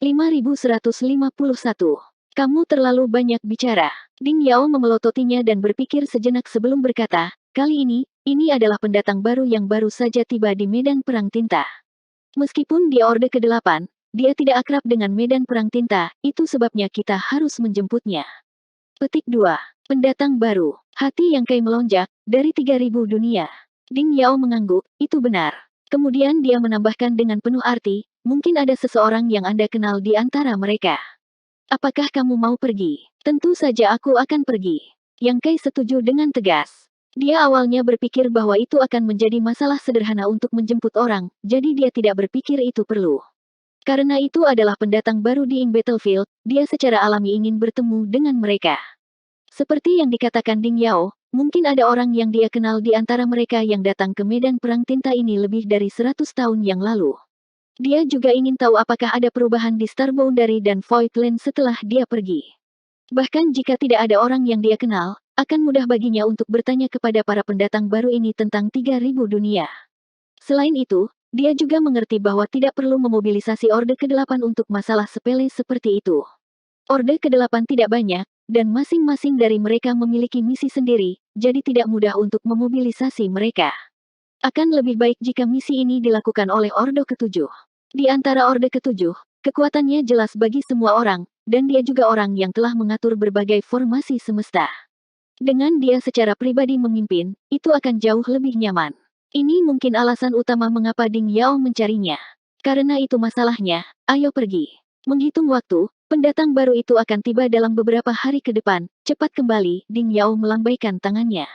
5151. Kamu terlalu banyak bicara. Ding Yao memelototinya dan berpikir sejenak sebelum berkata, kali ini adalah pendatang baru yang baru saja tiba di medan perang tinta. Meskipun dia Orde ke-8, dia tidak akrab dengan medan perang tinta, itu sebabnya kita harus menjemputnya. Petik 2. Pendatang baru. Hati Yang Kai melonjak, dari 3000 dunia. Ding Yao mengangguk, itu benar. Kemudian dia menambahkan dengan penuh arti, mungkin ada seseorang yang Anda kenal di antara mereka. Apakah kamu mau pergi? Tentu saja aku akan pergi. Yang Kai setuju dengan tegas. Dia awalnya berpikir bahwa itu akan menjadi masalah sederhana untuk menjemput orang, jadi dia tidak berpikir itu perlu. Karena itu adalah pendatang baru di Ing Battlefield, dia secara alami ingin bertemu dengan mereka. Seperti yang dikatakan Ding Yao, mungkin ada orang yang dia kenal di antara mereka yang datang ke medan perang tinta ini lebih dari 100 tahun yang lalu. Dia juga ingin tahu apakah ada perubahan di Star Boundary dan Voidland setelah dia pergi. Bahkan jika tidak ada orang yang dia kenal, akan mudah baginya untuk bertanya kepada para pendatang baru ini tentang 3000 dunia. Selain itu, dia juga mengerti bahwa tidak perlu memobilisasi Orde ke-8 untuk masalah sepele seperti itu. Orde ke-8 tidak banyak, dan masing-masing dari mereka memiliki misi sendiri, jadi tidak mudah untuk memobilisasi mereka. Akan lebih baik jika misi ini dilakukan oleh Orde ke-7. Di antara Orde ke-7, kekuatannya jelas bagi semua orang, dan dia juga orang yang telah mengatur berbagai formasi semesta. Dengan dia secara pribadi memimpin, itu akan jauh lebih nyaman. Ini mungkin alasan utama mengapa Ding Yao mencarinya. Karena itu masalahnya, ayo pergi. Menghitung waktu, pendatang baru itu akan tiba dalam beberapa hari ke depan, cepat kembali, Ding Yao melambaikan tangannya.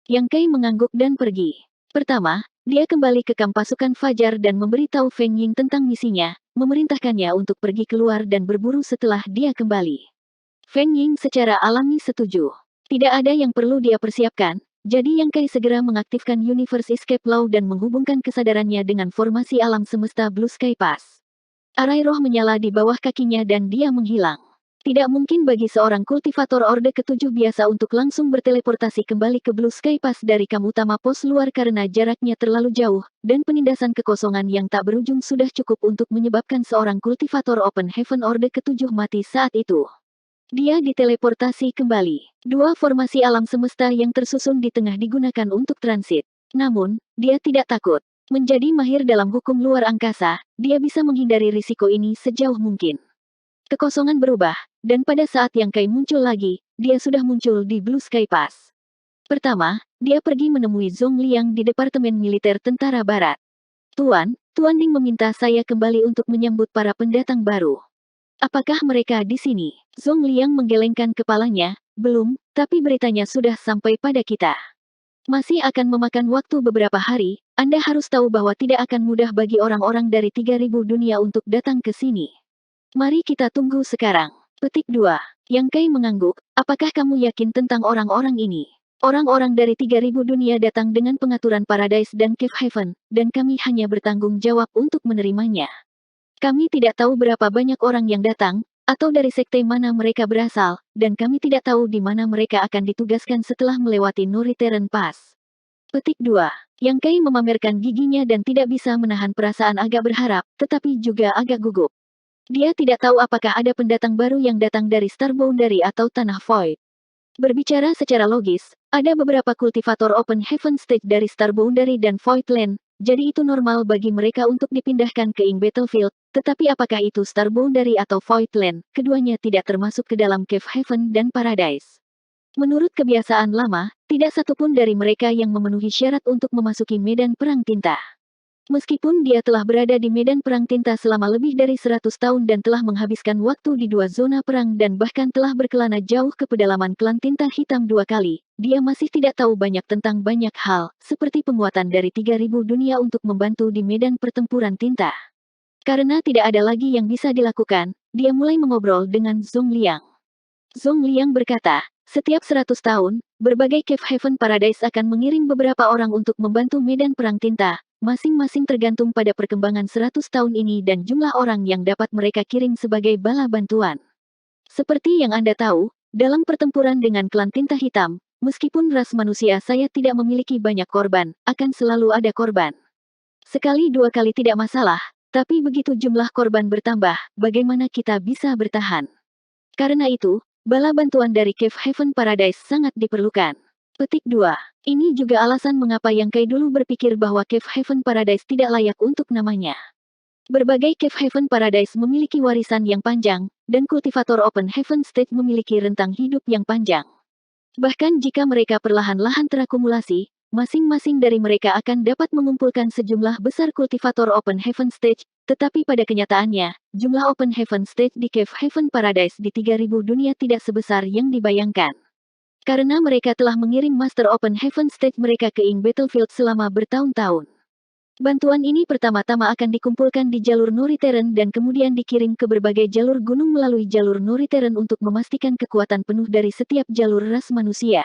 Yang Kai mengangguk dan pergi. Pertama, dia kembali ke kamp pasukan Fajar dan memberitahu Feng Ying tentang misinya, memerintahkannya untuk pergi keluar dan berburu setelah dia kembali. Feng Ying secara alami setuju. Tidak ada yang perlu dia persiapkan, jadi Yang Kai segera mengaktifkan Universe Escape Law dan menghubungkan kesadarannya dengan formasi alam semesta Blue Sky Pass. Arai roh menyala di bawah kakinya dan dia menghilang. Tidak mungkin bagi seorang kultivator Orde ke-7 biasa untuk langsung berteleportasi kembali ke Blue Sky Pass dari kamp utama pos luar karena jaraknya terlalu jauh, dan penindasan kekosongan yang tak berujung sudah cukup untuk menyebabkan seorang kultivator Open Heaven Orde ke-7 mati saat itu. Dia diteleportasi kembali. Dua formasi alam semesta yang tersusun di tengah digunakan untuk transit. Namun, dia tidak takut. Menjadi mahir dalam hukum luar angkasa, dia bisa menghindari risiko ini sejauh mungkin. Kekosongan berubah, dan pada saat Yang Kai muncul lagi, dia sudah muncul di Blue Sky Pass. Pertama, dia pergi menemui Zhong Liang di Departemen Militer Tentara Barat. Tuan Ding meminta saya kembali untuk menyambut para pendatang baru. Apakah mereka di sini? Zhong Liang menggelengkan kepalanya, belum, tapi beritanya sudah sampai pada kita. Masih akan memakan waktu beberapa hari, Anda harus tahu bahwa tidak akan mudah bagi orang-orang dari 3000 dunia untuk datang ke sini. Mari kita tunggu sekarang. Petik 2. Yang Kai mengangguk, apakah kamu yakin tentang orang-orang ini? Orang-orang dari 3000 dunia datang dengan pengaturan Paradise dan Cave Heaven, dan kami hanya bertanggung jawab untuk menerimanya. Kami tidak tahu berapa banyak orang yang datang, atau dari sekte mana mereka berasal, dan kami tidak tahu di mana mereka akan ditugaskan setelah melewati No Return Pass. Petik 2. Yang Kai memamerkan giginya dan tidak bisa menahan perasaan agak berharap, tetapi juga agak gugup. Dia tidak tahu apakah ada pendatang baru yang datang dari Star Boundary atau Tanah Void. Berbicara secara logis, ada beberapa kultivator Open Heaven Stage dari Star Boundary dan Voidland, jadi itu normal bagi mereka untuk dipindahkan ke Ing Battlefield, tetapi apakah itu Star Boundary atau Voidland, keduanya tidak termasuk ke dalam Cave Heaven dan Paradise. Menurut kebiasaan lama, tidak satupun dari mereka yang memenuhi syarat untuk memasuki medan perang tinta. Meskipun dia telah berada di medan perang tinta selama lebih dari 100 tahun dan telah menghabiskan waktu di 2 zona perang dan bahkan telah berkelana jauh ke pedalaman klan tinta hitam 2 kali, dia masih tidak tahu banyak tentang banyak hal, seperti penguatan dari 3000 dunia untuk membantu di medan pertempuran tinta. Karena tidak ada lagi yang bisa dilakukan, dia mulai mengobrol dengan Zhong Liang. Zhong Liang berkata, setiap 100 tahun, berbagai Cave Heaven Paradise akan mengirim beberapa orang untuk membantu medan perang tinta. Masing-masing tergantung pada perkembangan 100 tahun ini dan jumlah orang yang dapat mereka kirim sebagai bala bantuan. Seperti yang Anda tahu, dalam pertempuran dengan klan tinta hitam, meskipun ras manusia saya tidak memiliki banyak korban, akan selalu ada korban. Sekali dua kali tidak masalah, Tapi begitu jumlah korban bertambah, bagaimana kita bisa bertahan? Karena itu, bala bantuan dari Cave Haven Paradise sangat diperlukan. Petik 2. Ini juga alasan mengapa Yang Kai dulu berpikir bahwa Cave Haven Paradise tidak layak untuk namanya. Berbagai Cave Haven Paradise memiliki warisan yang panjang, dan kultivator Open Heaven State memiliki rentang hidup yang panjang. Bahkan jika mereka perlahan-lahan terakumulasi, masing-masing dari mereka akan dapat mengumpulkan sejumlah besar kultivator Open Heaven Stage, tetapi pada kenyataannya, jumlah Open Heaven Stage di Cave Haven Paradise di 3000 dunia tidak sebesar yang dibayangkan. Karena mereka telah mengirim Master Open Heaven Stage mereka ke Ing Battlefield selama bertahun-tahun. Bantuan ini pertama-tama akan dikumpulkan di jalur Norithern dan kemudian dikirim ke berbagai jalur gunung melalui jalur Norithern untuk memastikan kekuatan penuh dari setiap jalur ras manusia.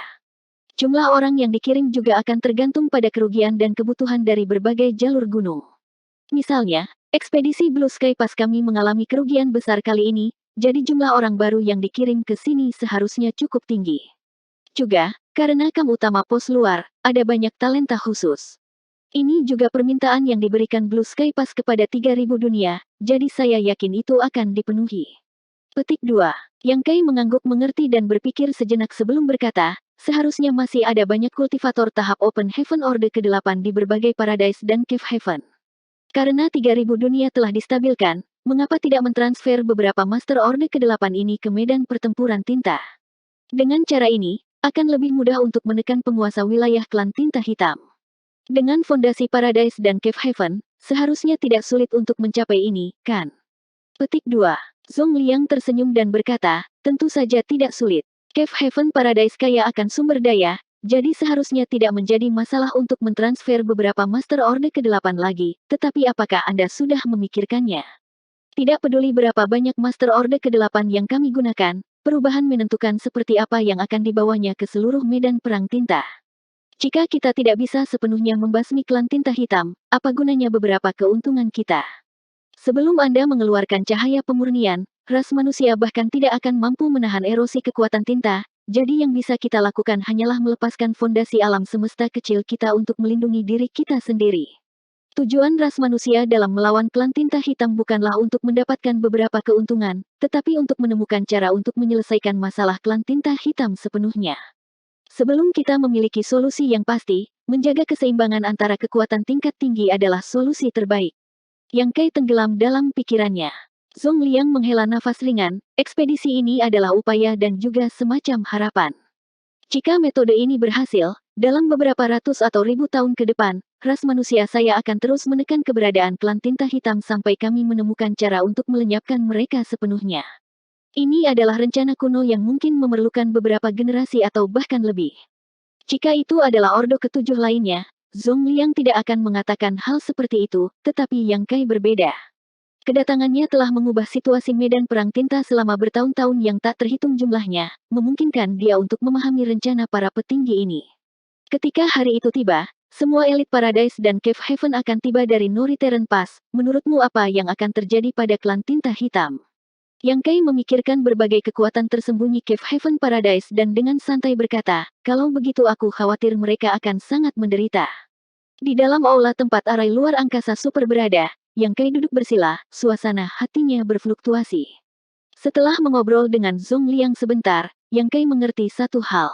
Jumlah orang yang dikirim juga akan tergantung pada kerugian dan kebutuhan dari berbagai jalur gunung. Misalnya, ekspedisi Blue Sky Pass kami mengalami kerugian besar kali ini, jadi jumlah orang baru yang dikirim ke sini seharusnya cukup tinggi. Juga, karena kamp utama pos luar, ada banyak talenta khusus. Ini juga permintaan yang diberikan Blue Sky Pass kepada 3000 dunia, jadi saya yakin itu akan dipenuhi. Petik 2. Yang Kai mengangguk mengerti dan berpikir sejenak sebelum berkata, seharusnya masih ada banyak kultivator tahap Open Heaven Orde ke-8 di berbagai Paradise dan Cave Heaven. Karena 3000 dunia telah distabilkan, mengapa tidak mentransfer beberapa Master Orde ke-8 ini ke medan pertempuran tinta? Dengan cara ini, akan lebih mudah untuk menekan penguasa wilayah klan tinta hitam. Dengan fondasi Paradise dan Cave Haven, seharusnya tidak sulit untuk mencapai ini, kan? Petik 2. Zhong Liang tersenyum dan berkata, tentu saja tidak sulit. Cave Haven Paradise kaya akan sumber daya, jadi seharusnya tidak menjadi masalah untuk mentransfer beberapa Master Orde ke-8 lagi, tetapi apakah Anda sudah memikirkannya? Tidak peduli berapa banyak Master Orde ke-8 yang kami gunakan, perubahan menentukan seperti apa yang akan dibawanya ke seluruh medan perang tinta. Jika kita tidak bisa sepenuhnya membasmi klan tinta hitam, apa gunanya beberapa keuntungan kita? Sebelum Anda mengeluarkan cahaya pemurnian, ras manusia bahkan tidak akan mampu menahan erosi kekuatan tinta, jadi yang bisa kita lakukan hanyalah melepaskan fondasi alam semesta kecil kita untuk melindungi diri kita sendiri. Tujuan ras manusia dalam melawan klan tinta hitam bukanlah untuk mendapatkan beberapa keuntungan, tetapi untuk menemukan cara untuk menyelesaikan masalah klan tinta hitam sepenuhnya. Sebelum kita memiliki solusi yang pasti, menjaga keseimbangan antara kekuatan tingkat tinggi adalah solusi terbaik. Yang Kai tenggelam dalam pikirannya. Zhong Liang menghela nafas ringan, ekspedisi ini adalah upaya dan juga semacam harapan. Jika metode ini berhasil, dalam beberapa ratus atau ribu tahun ke depan, ras manusia saya akan terus menekan keberadaan klan tinta hitam sampai kami menemukan cara untuk melenyapkan mereka sepenuhnya. Ini adalah rencana kuno yang mungkin memerlukan beberapa generasi atau bahkan lebih. Jika itu adalah Ordo ke-7 lainnya, Zhong Liang tidak akan mengatakan hal seperti itu, tetapi Yang Kai berbeda. Kedatangannya telah mengubah situasi medan perang tinta selama bertahun-tahun yang tak terhitung jumlahnya, memungkinkan dia untuk memahami rencana para petinggi ini. Ketika hari itu tiba, semua elit Paradise dan Cave Haven akan tiba dari Norithern Pass. Menurutmu apa yang akan terjadi pada klan tinta hitam? Yang Kai memikirkan berbagai kekuatan tersembunyi Cave Haven Paradise dan dengan santai berkata, kalau begitu aku khawatir mereka akan sangat menderita. Di dalam aula tempat arai luar angkasa super berada, Yang Kai duduk bersila, suasana hatinya berfluktuasi. Setelah mengobrol dengan Zhong Liang sebentar, Yang Kai mengerti satu hal.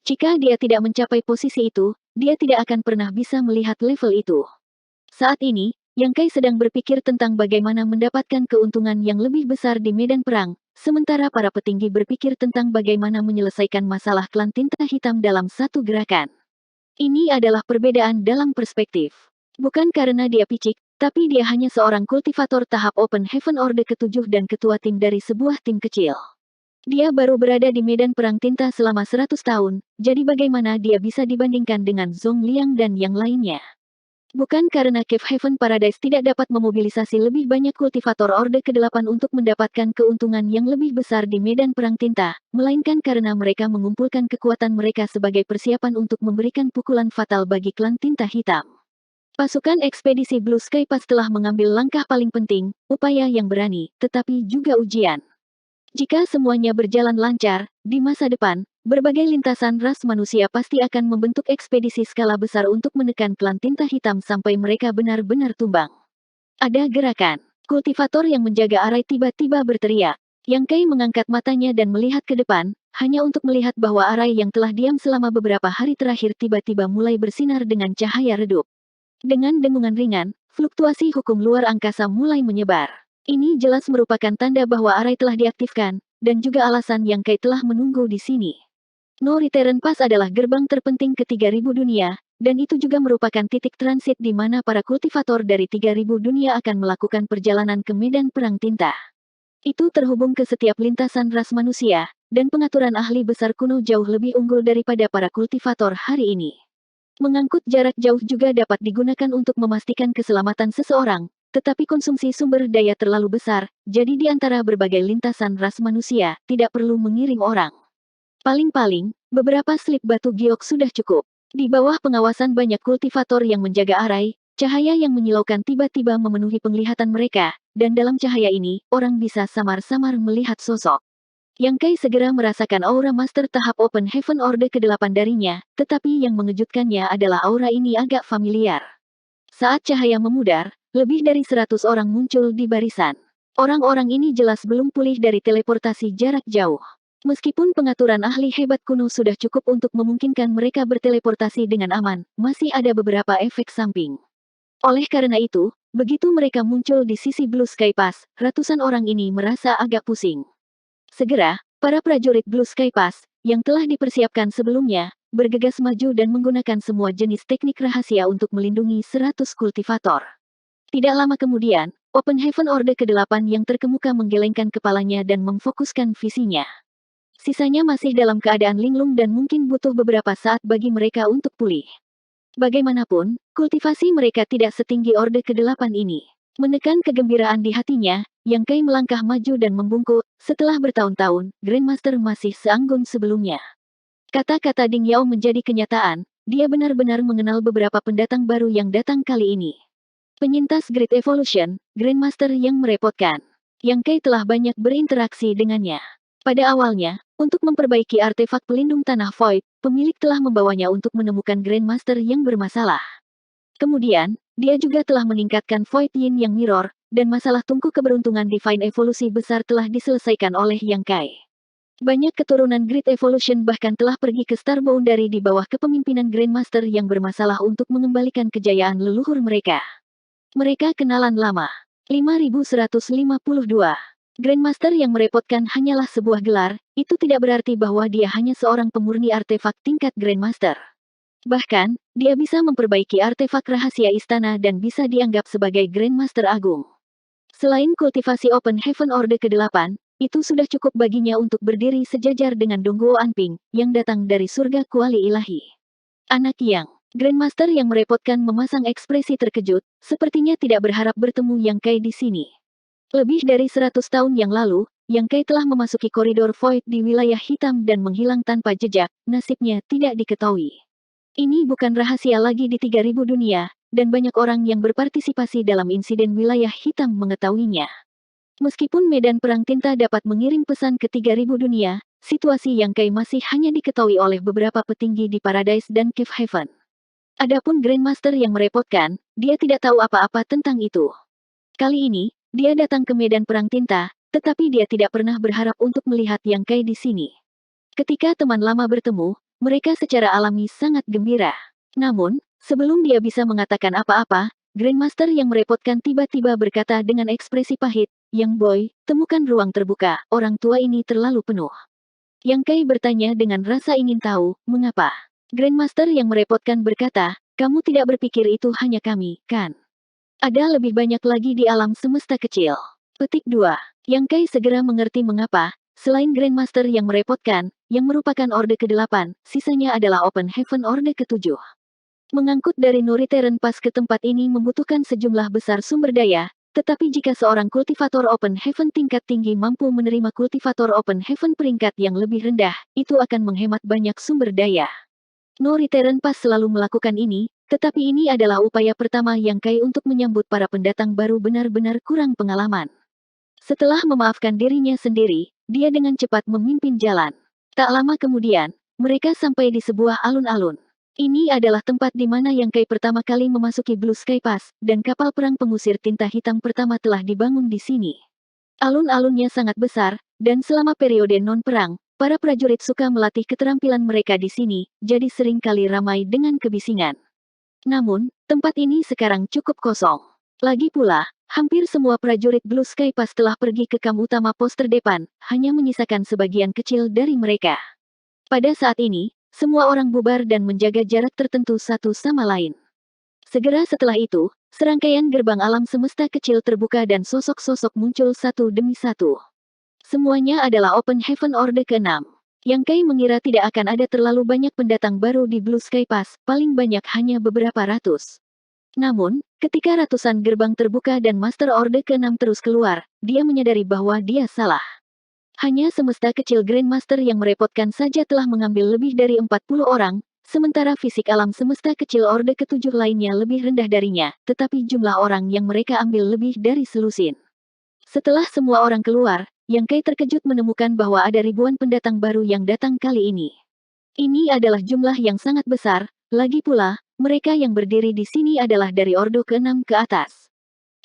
Jika dia tidak mencapai posisi itu, dia tidak akan pernah bisa melihat level itu. Saat ini, Yang Kai sedang berpikir tentang bagaimana mendapatkan keuntungan yang lebih besar di medan perang, sementara para petinggi berpikir tentang bagaimana menyelesaikan masalah klan tinta hitam dalam satu gerakan. Ini adalah perbedaan dalam perspektif. Bukan karena dia picik, tapi dia hanya seorang kultivator tahap Open Heaven Orde ke-7 dan ketua tim dari sebuah tim kecil. Dia baru berada di medan perang tinta selama 100 tahun, jadi bagaimana dia bisa dibandingkan dengan Zhong Liang dan yang lainnya? Bukan karena Cave Haven Paradise tidak dapat memobilisasi lebih banyak kultivator Orde ke-8 untuk mendapatkan keuntungan yang lebih besar di medan perang tinta, melainkan karena mereka mengumpulkan kekuatan mereka sebagai persiapan untuk memberikan pukulan fatal bagi klan tinta hitam. Pasukan ekspedisi Blue Sky Pass telah mengambil langkah paling penting, upaya yang berani, tetapi juga ujian. Jika semuanya berjalan lancar, di masa depan, berbagai lintasan ras manusia pasti akan membentuk ekspedisi skala besar untuk menekan klan tinta hitam sampai mereka benar-benar tumbang. Ada gerakan. Kultivator yang menjaga arai tiba-tiba berteriak. Yang Kai mengangkat matanya dan melihat ke depan, hanya untuk melihat bahwa arai yang telah diam selama beberapa hari terakhir tiba-tiba mulai bersinar dengan cahaya redup. Dengan dengungan ringan, fluktuasi hukum luar angkasa mulai menyebar. Ini jelas merupakan tanda bahwa arai telah diaktifkan, dan juga alasan yang Kai telah menunggu di sini. No Return Pass adalah gerbang terpenting ke 3000 dunia, dan itu juga merupakan titik transit di mana para kultivator dari 3000 dunia akan melakukan perjalanan ke medan perang tinta. Itu terhubung ke setiap lintasan ras manusia, dan pengaturan ahli besar kuno jauh lebih unggul daripada para kultivator hari ini. Mengangkut jarak jauh juga dapat digunakan untuk memastikan keselamatan seseorang, tetapi konsumsi sumber daya terlalu besar, jadi di antara berbagai lintasan ras manusia, tidak perlu mengirim orang. Paling-paling, beberapa slip batu giok sudah cukup. Di bawah pengawasan banyak kultivator yang menjaga arai, cahaya yang menyilaukan tiba-tiba memenuhi penglihatan mereka, dan dalam cahaya ini, orang bisa samar-samar melihat sosok. Yang Kai segera merasakan aura master tahap Open Heaven Orde ke-8 darinya, tetapi yang mengejutkannya adalah aura ini agak familiar. Saat cahaya memudar, lebih dari 100 orang muncul di barisan. Orang-orang ini jelas belum pulih dari teleportasi jarak jauh. Meskipun pengaturan ahli hebat kuno sudah cukup untuk memungkinkan mereka berteleportasi dengan aman, masih ada beberapa efek samping. Oleh karena itu, begitu mereka muncul di sisi Blue Sky Pass, ratusan orang ini merasa agak pusing. Segera, para prajurit Blue Sky Pass, yang telah dipersiapkan sebelumnya, bergegas maju dan menggunakan semua jenis teknik rahasia untuk melindungi 100 kultivator. Tidak lama kemudian, Open Heaven Orde ke-8 yang terkemuka menggelengkan kepalanya dan memfokuskan visinya. Sisanya masih dalam keadaan linglung dan mungkin butuh beberapa saat bagi mereka untuk pulih. Bagaimanapun, kultivasi mereka tidak setinggi Orde ke-8 ini. Menekan kegembiraan di hatinya, Yang Kai melangkah maju dan membungkuk, setelah bertahun-tahun, Grandmaster masih seanggun sebelumnya. Kata-kata Ding Yao menjadi kenyataan, dia benar-benar mengenal beberapa pendatang baru yang datang kali ini. Penyintas Great Evolution, Grandmaster yang merepotkan. Yang Kai telah banyak berinteraksi dengannya. Pada awalnya, untuk memperbaiki artefak pelindung tanah Void, pemilik telah membawanya untuk menemukan Grandmaster yang bermasalah. Kemudian, dia juga telah meningkatkan Void Yin yang Mirror, dan masalah tungku keberuntungan Divine Evolusi besar telah diselesaikan oleh Yang Kai. Banyak keturunan Great Evolution bahkan telah pergi ke Star Boundary di bawah kepemimpinan Grandmaster yang bermasalah untuk mengembalikan kejayaan leluhur mereka. Mereka kenalan lama. 5152. Grandmaster yang merepotkan hanyalah sebuah gelar, itu tidak berarti bahwa dia hanya seorang pemurni artefak tingkat Grandmaster. Bahkan, dia bisa memperbaiki artefak rahasia istana dan bisa dianggap sebagai Grandmaster Agung. Selain kultivasi Open Heaven Orde ke-8, itu sudah cukup baginya untuk berdiri sejajar dengan Dongguo Anping, yang datang dari surga kuali ilahi. Anak Yang, Grandmaster yang merepotkan memasang ekspresi terkejut, sepertinya tidak berharap bertemu Yang Kai di sini. Lebih dari 100 tahun yang lalu, Yang Kai telah memasuki koridor Void di wilayah hitam dan menghilang tanpa jejak, nasibnya tidak diketahui. Ini bukan rahasia lagi di 3000 dunia, dan banyak orang yang berpartisipasi dalam insiden wilayah hitam mengetahuinya. Meskipun medan perang tinta dapat mengirim pesan ke 3000 dunia, situasi Yang Kai masih hanya diketahui oleh beberapa petinggi di Paradise dan Cave Heaven. Adapun Grandmaster yang merepotkan, dia tidak tahu apa-apa tentang itu. Kali ini, dia datang ke medan perang tinta, tetapi dia tidak pernah berharap untuk melihat Yang Kai di sini. Ketika teman lama bertemu, mereka secara alami sangat gembira. Namun, sebelum dia bisa mengatakan apa-apa, Grandmaster yang merepotkan tiba-tiba berkata dengan ekspresi pahit, "Yang Boy, temukan ruang terbuka, orang tua ini terlalu penuh." Yang Kai bertanya dengan rasa ingin tahu, mengapa? Grandmaster yang merepotkan berkata, "Kamu tidak berpikir itu hanya kami, kan? Ada lebih banyak lagi di alam semesta kecil." Petik 2. Yang Kai segera mengerti mengapa, selain Grandmaster yang merepotkan, yang merupakan Orde ke-8, sisanya adalah Open Heaven Orde ke-7. Mengangkut dari No Return Pass ke tempat ini membutuhkan sejumlah besar sumber daya, tetapi jika seorang kultivator Open Heaven tingkat tinggi mampu menerima kultivator Open Heaven peringkat yang lebih rendah, itu akan menghemat banyak sumber daya. No Return Pass selalu melakukan ini, tetapi ini adalah upaya pertama Yang Kai untuk menyambut para pendatang baru benar-benar kurang pengalaman. Setelah memaafkan dirinya sendiri, dia dengan cepat memimpin jalan. Tak lama kemudian, mereka sampai di sebuah alun-alun. Ini adalah tempat di mana Yang Kai pertama kali memasuki Blue Sky Pass, dan kapal perang pengusir tinta hitam pertama telah dibangun di sini. Alun-alunnya sangat besar, dan selama periode non-perang, para prajurit suka melatih keterampilan mereka di sini, jadi sering kali ramai dengan kebisingan. Namun, tempat ini sekarang cukup kosong. Lagi pula, hampir semua prajurit Blue Sky Pass telah pergi ke kamp utama pos terdepan, hanya menyisakan sebagian kecil dari mereka. Pada saat ini, semua orang bubar dan menjaga jarak tertentu satu sama lain. Segera setelah itu, serangkaian gerbang alam semesta kecil terbuka dan sosok-sosok muncul satu demi satu. Semuanya adalah Open Heaven Orde ke-6. Yang Kai mengira tidak akan ada terlalu banyak pendatang baru di Blue Sky Pass, paling banyak hanya beberapa ratus. Namun, ketika ratusan gerbang terbuka dan Master Orde ke-6 terus keluar, dia menyadari bahwa dia salah. Hanya semesta kecil Grandmaster yang merepotkan saja telah mengambil lebih dari 40 orang, sementara fisik alam semesta kecil Orde ke-7 lainnya lebih rendah darinya, tetapi jumlah orang yang mereka ambil lebih dari selusin. Setelah semua orang keluar, Yang Kai terkejut menemukan bahwa ada ribuan pendatang baru yang datang kali ini. Ini adalah jumlah yang sangat besar, lagi pula, mereka yang berdiri di sini adalah dari Ordo ke-6 ke atas.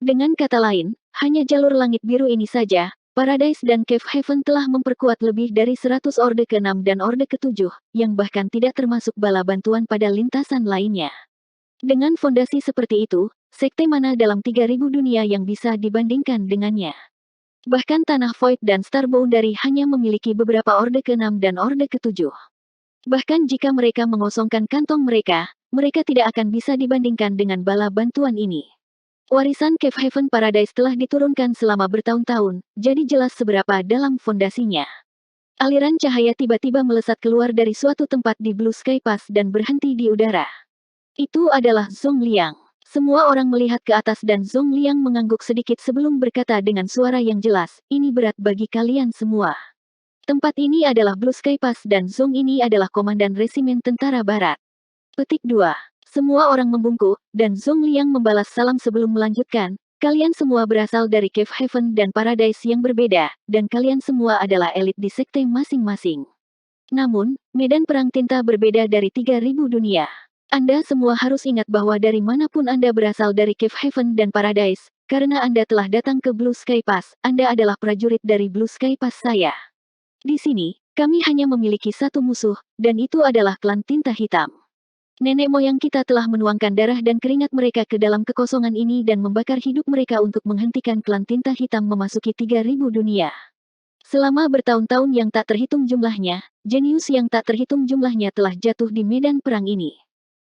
Dengan kata lain, hanya jalur langit biru ini saja, Paradise dan Cave Heaven telah memperkuat lebih dari 100 Orde ke-6 dan Orde ke-7, yang bahkan tidak termasuk bala bantuan pada lintasan lainnya. Dengan fondasi seperti itu, sekte mana dalam 3000 dunia yang bisa dibandingkan dengannya? Bahkan Tanah Void dan Star Boundary hanya memiliki beberapa Orde ke-6 dan Orde ke-7. Bahkan jika mereka mengosongkan kantong mereka, mereka tidak akan bisa dibandingkan dengan bala bantuan ini. Warisan Cave Heaven Paradise telah diturunkan selama bertahun-tahun, jadi jelas seberapa dalam fondasinya. Aliran cahaya tiba-tiba melesat keluar dari suatu tempat di Blue Sky Pass dan berhenti di udara. Itu adalah Zhong Liang. Semua orang melihat ke atas dan Zhong Liang mengangguk sedikit sebelum berkata dengan suara yang jelas, "Ini berat bagi kalian semua." Tempat ini adalah Blue Sky Pass dan Zhong ini adalah komandan resimen tentara barat. Petik 2. Semua orang membungkuk, dan Zhong Liang membalas salam sebelum melanjutkan, "Kalian semua berasal dari Cave Heaven dan Paradise yang berbeda, dan kalian semua adalah elit di sekte masing-masing. Namun, medan perang tinta berbeda dari 3000 dunia. Anda semua harus ingat bahwa dari manapun Anda berasal dari Cave Heaven dan Paradise, karena Anda telah datang ke Blue Sky Pass, Anda adalah prajurit dari Blue Sky Pass saya. Di sini, kami hanya memiliki satu musuh, dan itu adalah klan tinta hitam. Nenek moyang kita telah menuangkan darah dan keringat mereka ke dalam kekosongan ini dan membakar hidup mereka untuk menghentikan klan tinta hitam memasuki 3000 dunia. Selama bertahun-tahun yang tak terhitung jumlahnya, jenius yang tak terhitung jumlahnya telah jatuh di medan perang ini.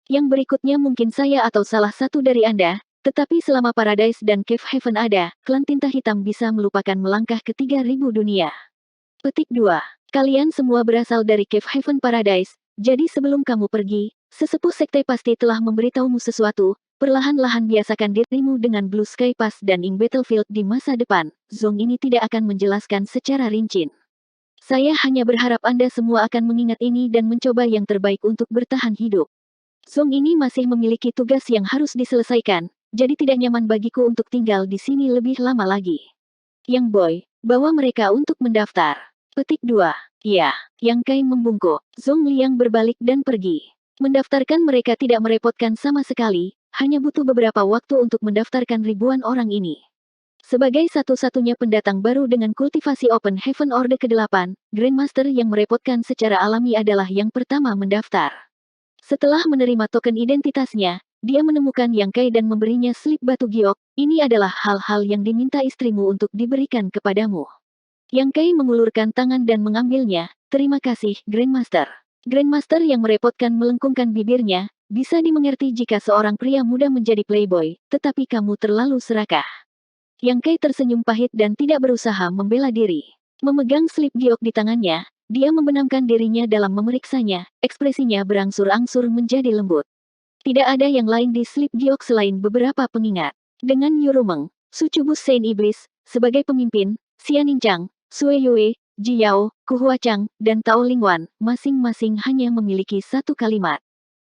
Yang berikutnya mungkin saya atau salah satu dari Anda, tetapi selama Paradise dan Cave Heaven ada, klan tinta hitam bisa melupakan melangkah ke 3000 dunia. Petik 2. Kalian semua berasal dari Cave Heaven Paradise, jadi sebelum kamu pergi, sesepuh sekte pasti telah memberitahumu sesuatu, perlahan-lahan biasakan dirimu dengan Blue Sky Pass dan Ing Battlefield di masa depan. Zhong ini tidak akan menjelaskan secara rinci. Saya hanya berharap Anda semua akan mengingat ini dan mencoba yang terbaik untuk bertahan hidup. Zhong ini masih memiliki tugas yang harus diselesaikan, jadi tidak nyaman bagiku untuk tinggal di sini lebih lama lagi. Yang Boy, bawa mereka untuk mendaftar. Petik 2. Ya, Yang Kai membungkuk. Zhong Liang berbalik dan pergi. Mendaftarkan mereka tidak merepotkan sama sekali, hanya butuh beberapa waktu untuk mendaftarkan ribuan orang ini. Sebagai satu-satunya pendatang baru dengan kultivasi Open Heaven Orde ke-8, Grandmaster yang merepotkan secara alami adalah yang pertama mendaftar. Setelah menerima token identitasnya, dia menemukan Yang Kai dan memberinya slip batu giok. Ini adalah hal-hal yang diminta istrimu untuk diberikan kepadamu. Yang Kai mengulurkan tangan dan mengambilnya. Terima kasih, Grandmaster. Grandmaster yang merepotkan melengkungkan bibirnya, bisa dimengerti jika seorang pria muda menjadi playboy, tetapi kamu terlalu serakah. Yang Kai tersenyum pahit dan tidak berusaha membela diri. Memegang slip giok di tangannya, dia membenamkan dirinya dalam memeriksanya, ekspresinya berangsur-angsur menjadi lembut. Tidak ada yang lain di slip giok selain beberapa pengingat. Dengan Yurumeng, Sucubus Saint Iblis, sebagai pemimpin, Xianing Chang, Sue Yue, Ji Yao, Ku Huachang, dan Tao Lingwan, masing-masing hanya memiliki satu kalimat.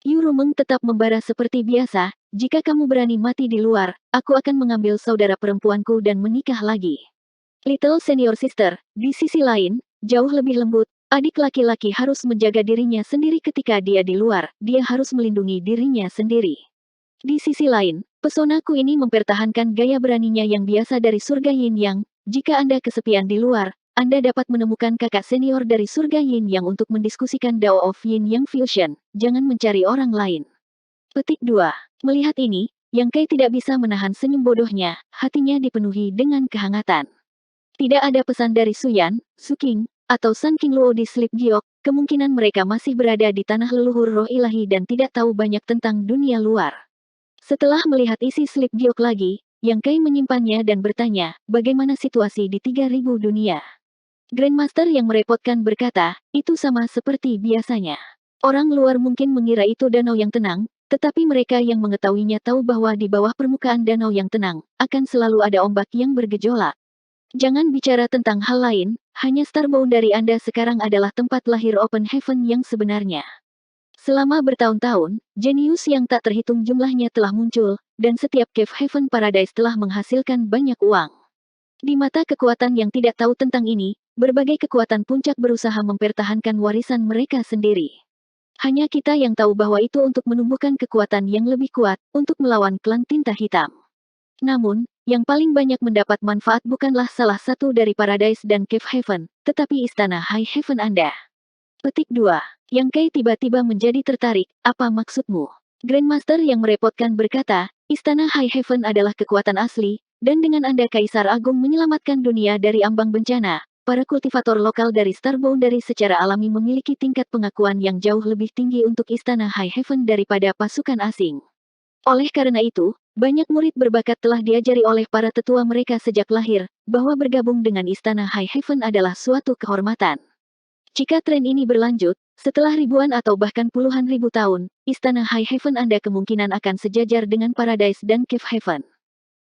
Yurumeng tetap membara seperti biasa, jika kamu berani mati di luar, aku akan mengambil saudara perempuanku dan menikah lagi. Little Senior Sister, di sisi lain, jauh lebih lembut, Adik laki-laki harus menjaga dirinya sendiri ketika dia di luar, dia harus melindungi dirinya sendiri. Di sisi lain, pesonaku ini mempertahankan gaya beraninya yang biasa dari surga Yin Yang. Jika Anda kesepian di luar, Anda dapat menemukan kakak senior dari surga Yin Yang untuk mendiskusikan Dao of Yin Yang Fusion. Jangan mencari orang lain. Petik 2. Melihat ini, Yang Kai tidak bisa menahan senyum bodohnya, hatinya dipenuhi dengan kehangatan. Tidak ada pesan dari Suyan, Suking, atau Sun King Luo di Slip Giok, kemungkinan mereka masih berada di tanah leluhur roh ilahi dan tidak tahu banyak tentang dunia luar. Setelah melihat isi slip giok lagi, Yang Kai menyimpannya dan bertanya, bagaimana situasi di 3000 dunia? Grandmaster yang merepotkan berkata, itu sama seperti biasanya. Orang luar mungkin mengira itu danau yang tenang, tetapi mereka yang mengetahuinya tahu bahwa di bawah permukaan danau yang tenang, akan selalu ada ombak yang bergejolak. Jangan bicara tentang hal lain, hanya Starbound dari Anda sekarang adalah tempat lahir Open Heaven yang sebenarnya. Selama bertahun-tahun, jenius yang tak terhitung jumlahnya telah muncul, dan setiap Cave Heaven Paradise telah menghasilkan banyak uang. Di mata kekuatan yang tidak tahu tentang ini, berbagai kekuatan puncak berusaha mempertahankan warisan mereka sendiri. Hanya kita yang tahu bahwa itu untuk menumbuhkan kekuatan yang lebih kuat, untuk melawan klan tinta hitam. Namun, yang paling banyak mendapat manfaat bukanlah salah satu dari Paradise dan Cave Heaven, tetapi istana High Heaven Anda. Petik 2. Yang Kai tiba-tiba menjadi tertarik, apa maksudmu? Grandmaster yang merepotkan berkata, Istana High Heaven adalah kekuatan asli, dan dengan Anda Kaisar Agung menyelamatkan dunia dari ambang bencana, para kultivator lokal dari Starbound dari secara alami memiliki tingkat pengakuan yang jauh lebih tinggi untuk Istana High Heaven daripada pasukan asing. Oleh karena itu, banyak murid berbakat telah diajari oleh para tetua mereka sejak lahir, bahwa bergabung dengan Istana High Heaven adalah suatu kehormatan. Jika tren ini berlanjut, setelah ribuan atau bahkan puluhan ribu tahun, Istana High Heaven Anda kemungkinan akan sejajar dengan Paradise dan Cave Heaven.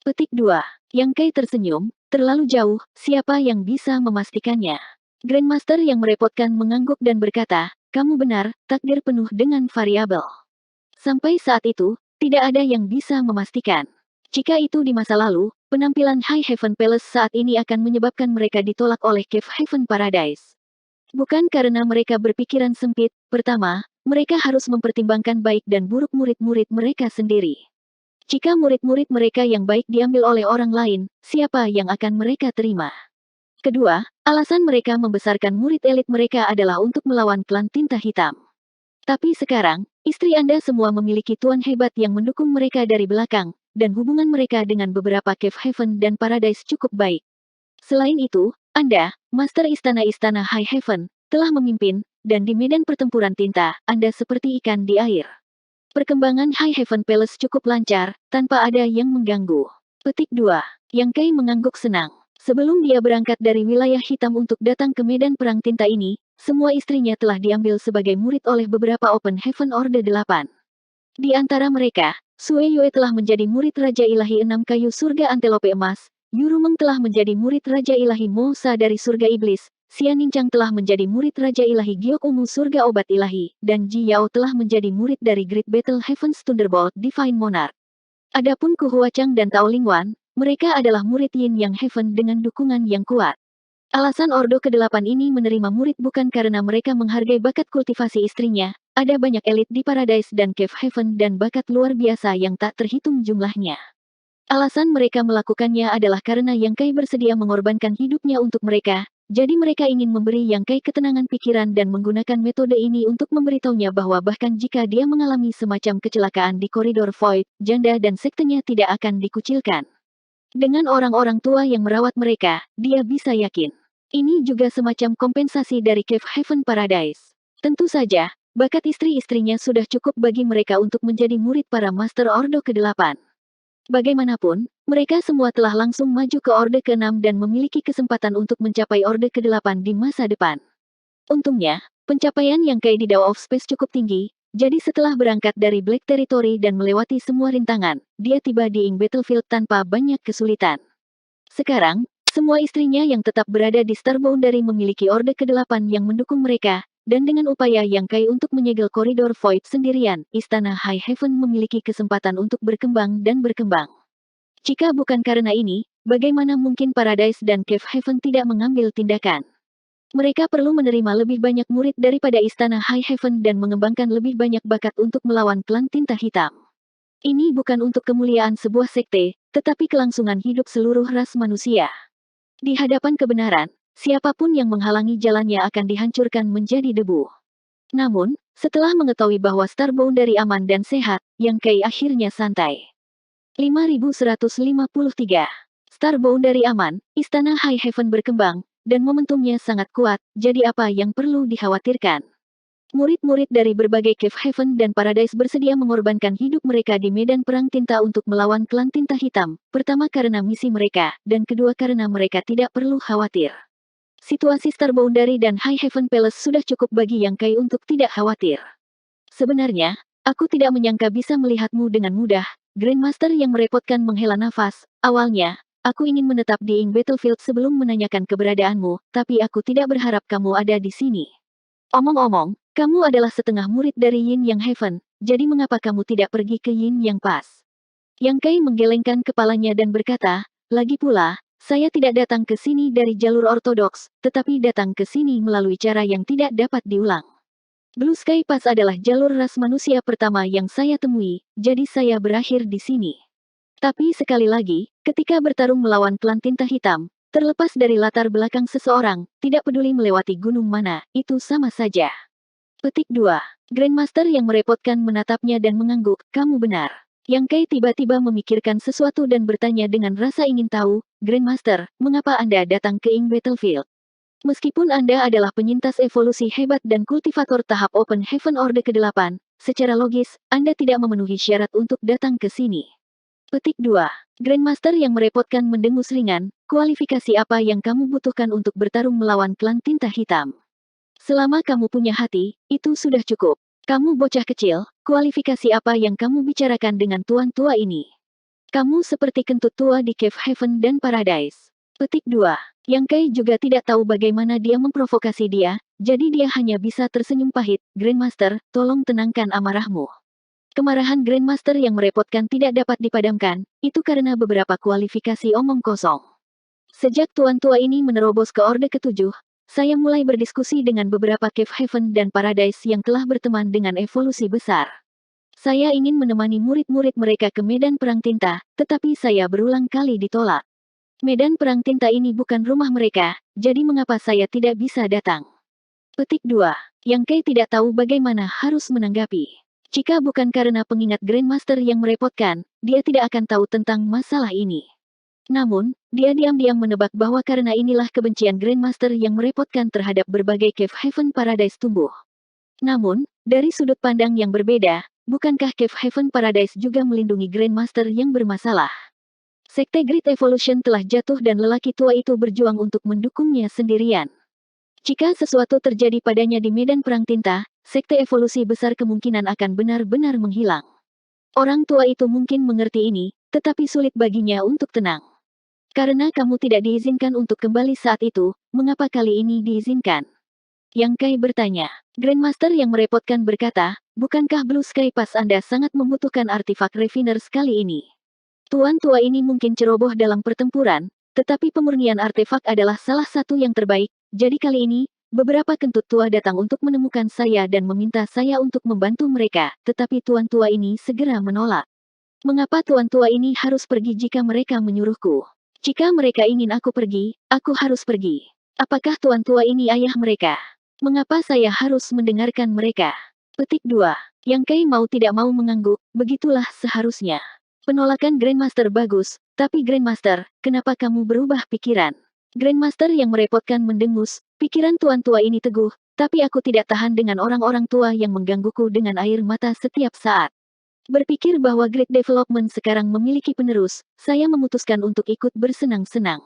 Petik 2. Yang Kai tersenyum, terlalu jauh, siapa yang bisa memastikannya? Grandmaster yang merepotkan mengangguk dan berkata, kamu benar, takdir penuh dengan variabel. Sampai saat itu, tidak ada yang bisa memastikan. Jika itu di masa lalu, penampilan High Heaven Palace saat ini akan menyebabkan mereka ditolak oleh Cave Heaven Paradise. Bukan karena mereka berpikiran sempit, pertama, mereka harus mempertimbangkan baik dan buruk murid-murid mereka sendiri. Jika murid-murid mereka yang baik diambil oleh orang lain, siapa yang akan mereka terima? Kedua, alasan mereka membesarkan murid elit mereka adalah untuk melawan klan tinta hitam. Tapi sekarang, istri Anda semua memiliki tuan hebat yang mendukung mereka dari belakang, dan hubungan mereka dengan beberapa Cave Heaven dan Paradise cukup baik. Selain itu, Anda, Master Istana-Istana High Heaven, telah memimpin, dan di medan pertempuran tinta, Anda seperti ikan di air. Perkembangan High Heaven Palace cukup lancar, tanpa ada yang mengganggu. Petik 2. Yang Kai mengangguk senang. Sebelum dia berangkat dari wilayah hitam untuk datang ke medan perang tinta ini, semua istrinya telah diambil sebagai murid oleh beberapa Open Heaven Orde 8. Di antara mereka, Sue Yue telah menjadi murid Raja Ilahi 6 Kayu Surga Antelope Emas, Yurumeng telah menjadi murid Raja Ilahi Mosa dari Surga Iblis, Xianincang telah menjadi murid Raja Ilahi Giok Ungu Surga Obat Ilahi, dan Ji Yao telah menjadi murid dari Great Battle Heaven's Thunderbolt Divine Monarch. Adapun Ku Huachang dan Tao Lingwan, mereka adalah murid Yin Yang Heaven dengan dukungan yang kuat. Alasan Ordo ke-8 ini menerima murid bukan karena mereka menghargai bakat kultivasi istrinya, ada banyak elit di Paradise dan Cave Heaven dan bakat luar biasa yang tak terhitung jumlahnya. Alasan mereka melakukannya adalah karena Yang Kai bersedia mengorbankan hidupnya untuk mereka, jadi mereka ingin memberi Yang Kai ketenangan pikiran dan menggunakan metode ini untuk memberitahunya bahwa bahkan jika dia mengalami semacam kecelakaan di koridor Void, janda dan sektenya tidak akan dikucilkan. Dengan orang-orang tua yang merawat mereka, dia bisa yakin. Ini juga semacam kompensasi dari Cave Heaven Paradise. Tentu saja, bakat istri-istrinya sudah cukup bagi mereka untuk menjadi murid para Master Ordo ke-8. Bagaimanapun, mereka semua telah langsung maju ke Orde ke-6 dan memiliki kesempatan untuk mencapai Orde ke-8 di masa depan. Untungnya, pencapaian Yang Kai di Dao of Space cukup tinggi, jadi setelah berangkat dari Black Territory dan melewati semua rintangan, dia tiba di Ing Battlefield tanpa banyak kesulitan. Sekarang, semua istrinya yang tetap berada di Starboundary memiliki Orde ke-8 yang mendukung mereka, dan dengan upaya Yang Kai untuk menyegel koridor Void sendirian, Istana High Heaven memiliki kesempatan untuk berkembang dan berkembang. Jika bukan karena ini, bagaimana mungkin Paradise dan Cave Heaven tidak mengambil tindakan? Mereka perlu menerima lebih banyak murid daripada Istana High Heaven dan mengembangkan lebih banyak bakat untuk melawan klan tinta hitam. Ini bukan untuk kemuliaan sebuah sekte, tetapi kelangsungan hidup seluruh ras manusia. Di hadapan kebenaran, siapapun yang menghalangi jalannya akan dihancurkan menjadi debu. Namun, setelah mengetahui bahwa Star Boundary aman dan sehat, Yang Kai akhirnya santai. 5153. Star Boundary aman, Istana High Heaven berkembang, dan momentumnya sangat kuat, jadi apa yang perlu dikhawatirkan? Murid-murid dari berbagai Cave Heaven dan Paradise bersedia mengorbankan hidup mereka di medan perang tinta untuk melawan klan tinta hitam, pertama karena misi mereka, dan kedua karena mereka tidak perlu khawatir. Situasi Star Boundary dan High Heaven Palace sudah cukup bagi Yang Kai untuk tidak khawatir. Sebenarnya, aku tidak menyangka bisa melihatmu dengan mudah, Grandmaster yang merepotkan menghela nafas. Awalnya, aku ingin menetap di Ing Battlefield sebelum menanyakan keberadaanmu, tapi aku tidak berharap kamu ada di sini. Omong-omong, kamu adalah setengah murid dari Yin Yang Heaven, jadi mengapa kamu tidak pergi ke Yin Yang Pas? Yang Kai menggelengkan kepalanya dan berkata, lagi pula, saya tidak datang ke sini dari jalur ortodoks, tetapi datang ke sini melalui cara yang tidak dapat diulang. Blue Sky Pass adalah jalur ras manusia pertama yang saya temui, jadi saya berakhir di sini. Tapi sekali lagi, ketika bertarung melawan klan tinta hitam, terlepas dari latar belakang seseorang, tidak peduli melewati gunung mana, itu sama saja. Petik 2. Grandmaster yang merepotkan menatapnya dan mengangguk, kamu benar. Yang Kai tiba-tiba memikirkan sesuatu dan bertanya dengan rasa ingin tahu, Grandmaster, mengapa Anda datang ke Ing Battlefield? Meskipun Anda adalah penyintas evolusi hebat dan kultivator tahap Open Heaven Orde ke-8, secara logis, Anda tidak memenuhi syarat untuk datang ke sini. Petik 2. Grandmaster yang merepotkan mendengus ringan, kualifikasi apa yang kamu butuhkan untuk bertarung melawan klan tinta hitam? Selama kamu punya hati, itu sudah cukup. Kamu bocah kecil, kualifikasi apa yang kamu bicarakan dengan tuan tua ini? Kamu seperti kentut tua di Cave Heaven dan Paradise. Petik 2. Yang Kai juga tidak tahu bagaimana dia memprovokasi dia, jadi dia hanya bisa tersenyum pahit. Grandmaster, tolong tenangkan amarahmu. Kemarahan Grandmaster yang merepotkan tidak dapat dipadamkan, itu karena beberapa kualifikasi omong kosong. Sejak tuan tua ini menerobos ke Orde ke-7, saya mulai berdiskusi dengan beberapa Cave Heaven dan Paradise yang telah berteman dengan evolusi besar. Saya ingin menemani murid-murid mereka ke medan perang tinta, tetapi saya berulang kali ditolak. Medan perang tinta ini bukan rumah mereka, jadi mengapa saya tidak bisa datang? Petik 2. Yang Kai tidak tahu bagaimana harus menanggapi. Jika bukan karena pengingat Grandmaster yang merepotkan, dia tidak akan tahu tentang masalah ini. Namun, dia diam-diam menebak bahwa karena inilah kebencian Grandmaster yang merepotkan terhadap berbagai Cave Heaven Paradise tumbuh. Namun, dari sudut pandang yang berbeda, bukankah Cave Heaven Paradise juga melindungi Grandmaster yang bermasalah? Sekte Great Evolution telah jatuh dan lelaki tua itu berjuang untuk mendukungnya sendirian. Jika sesuatu terjadi padanya di medan perang tinta, sekte evolusi besar kemungkinan akan benar-benar menghilang. Orang tua itu mungkin mengerti ini, tetapi sulit baginya untuk tenang. Karena kamu tidak diizinkan untuk kembali saat itu, mengapa kali ini diizinkan? Yang Kai bertanya. Grandmaster yang merepotkan berkata, bukankah Blue Sky Pass Anda sangat membutuhkan artifak refiner sekali ini? Tuan tua ini mungkin ceroboh dalam pertempuran, tetapi pemurnian artefak adalah salah satu yang terbaik, jadi kali ini, beberapa kentut tua datang untuk menemukan saya dan meminta saya untuk membantu mereka, tetapi tuan tua ini segera menolak. Mengapa tuan tua ini harus pergi jika mereka menyuruhku? Jika mereka ingin aku pergi, aku harus pergi. Apakah tuan tua ini ayah mereka? Mengapa saya harus mendengarkan mereka? Petik 2. Yang Kai mau tidak mau mengangguk, begitulah seharusnya. Penolakan Grandmaster bagus, tapi Grandmaster, kenapa kamu berubah pikiran? Grandmaster yang merepotkan mendengus, pikiran tuan tua ini teguh, tapi aku tidak tahan dengan orang-orang tua yang menggangguku dengan air mata setiap saat. Berpikir bahwa Great Development sekarang memiliki penerus, saya memutuskan untuk ikut bersenang-senang.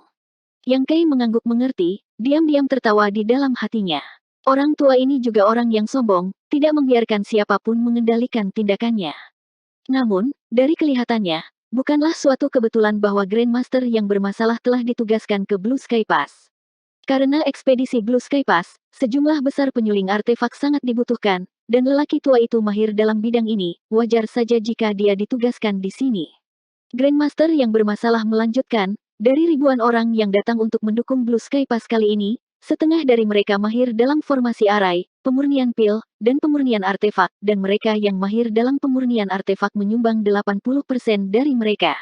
Yang Kai mengangguk mengerti, diam-diam tertawa di dalam hatinya. Orang tua ini juga orang yang sombong, tidak membiarkan siapapun mengendalikan tindakannya. Namun, dari kelihatannya, bukanlah suatu kebetulan bahwa Grandmaster yang bermasalah telah ditugaskan ke Blue Sky Pass. Karena ekspedisi Blue Sky Pass, sejumlah besar penyuling artefak sangat dibutuhkan, dan lelaki tua itu mahir dalam bidang ini, wajar saja jika dia ditugaskan di sini. Grandmaster yang bermasalah melanjutkan, dari ribuan orang yang datang untuk mendukung Blue Sky Pass kali ini, Setengah dari mereka mahir dalam formasi arai, pemurnian pil, dan pemurnian artefak, dan mereka yang mahir dalam pemurnian artefak menyumbang 80% dari mereka.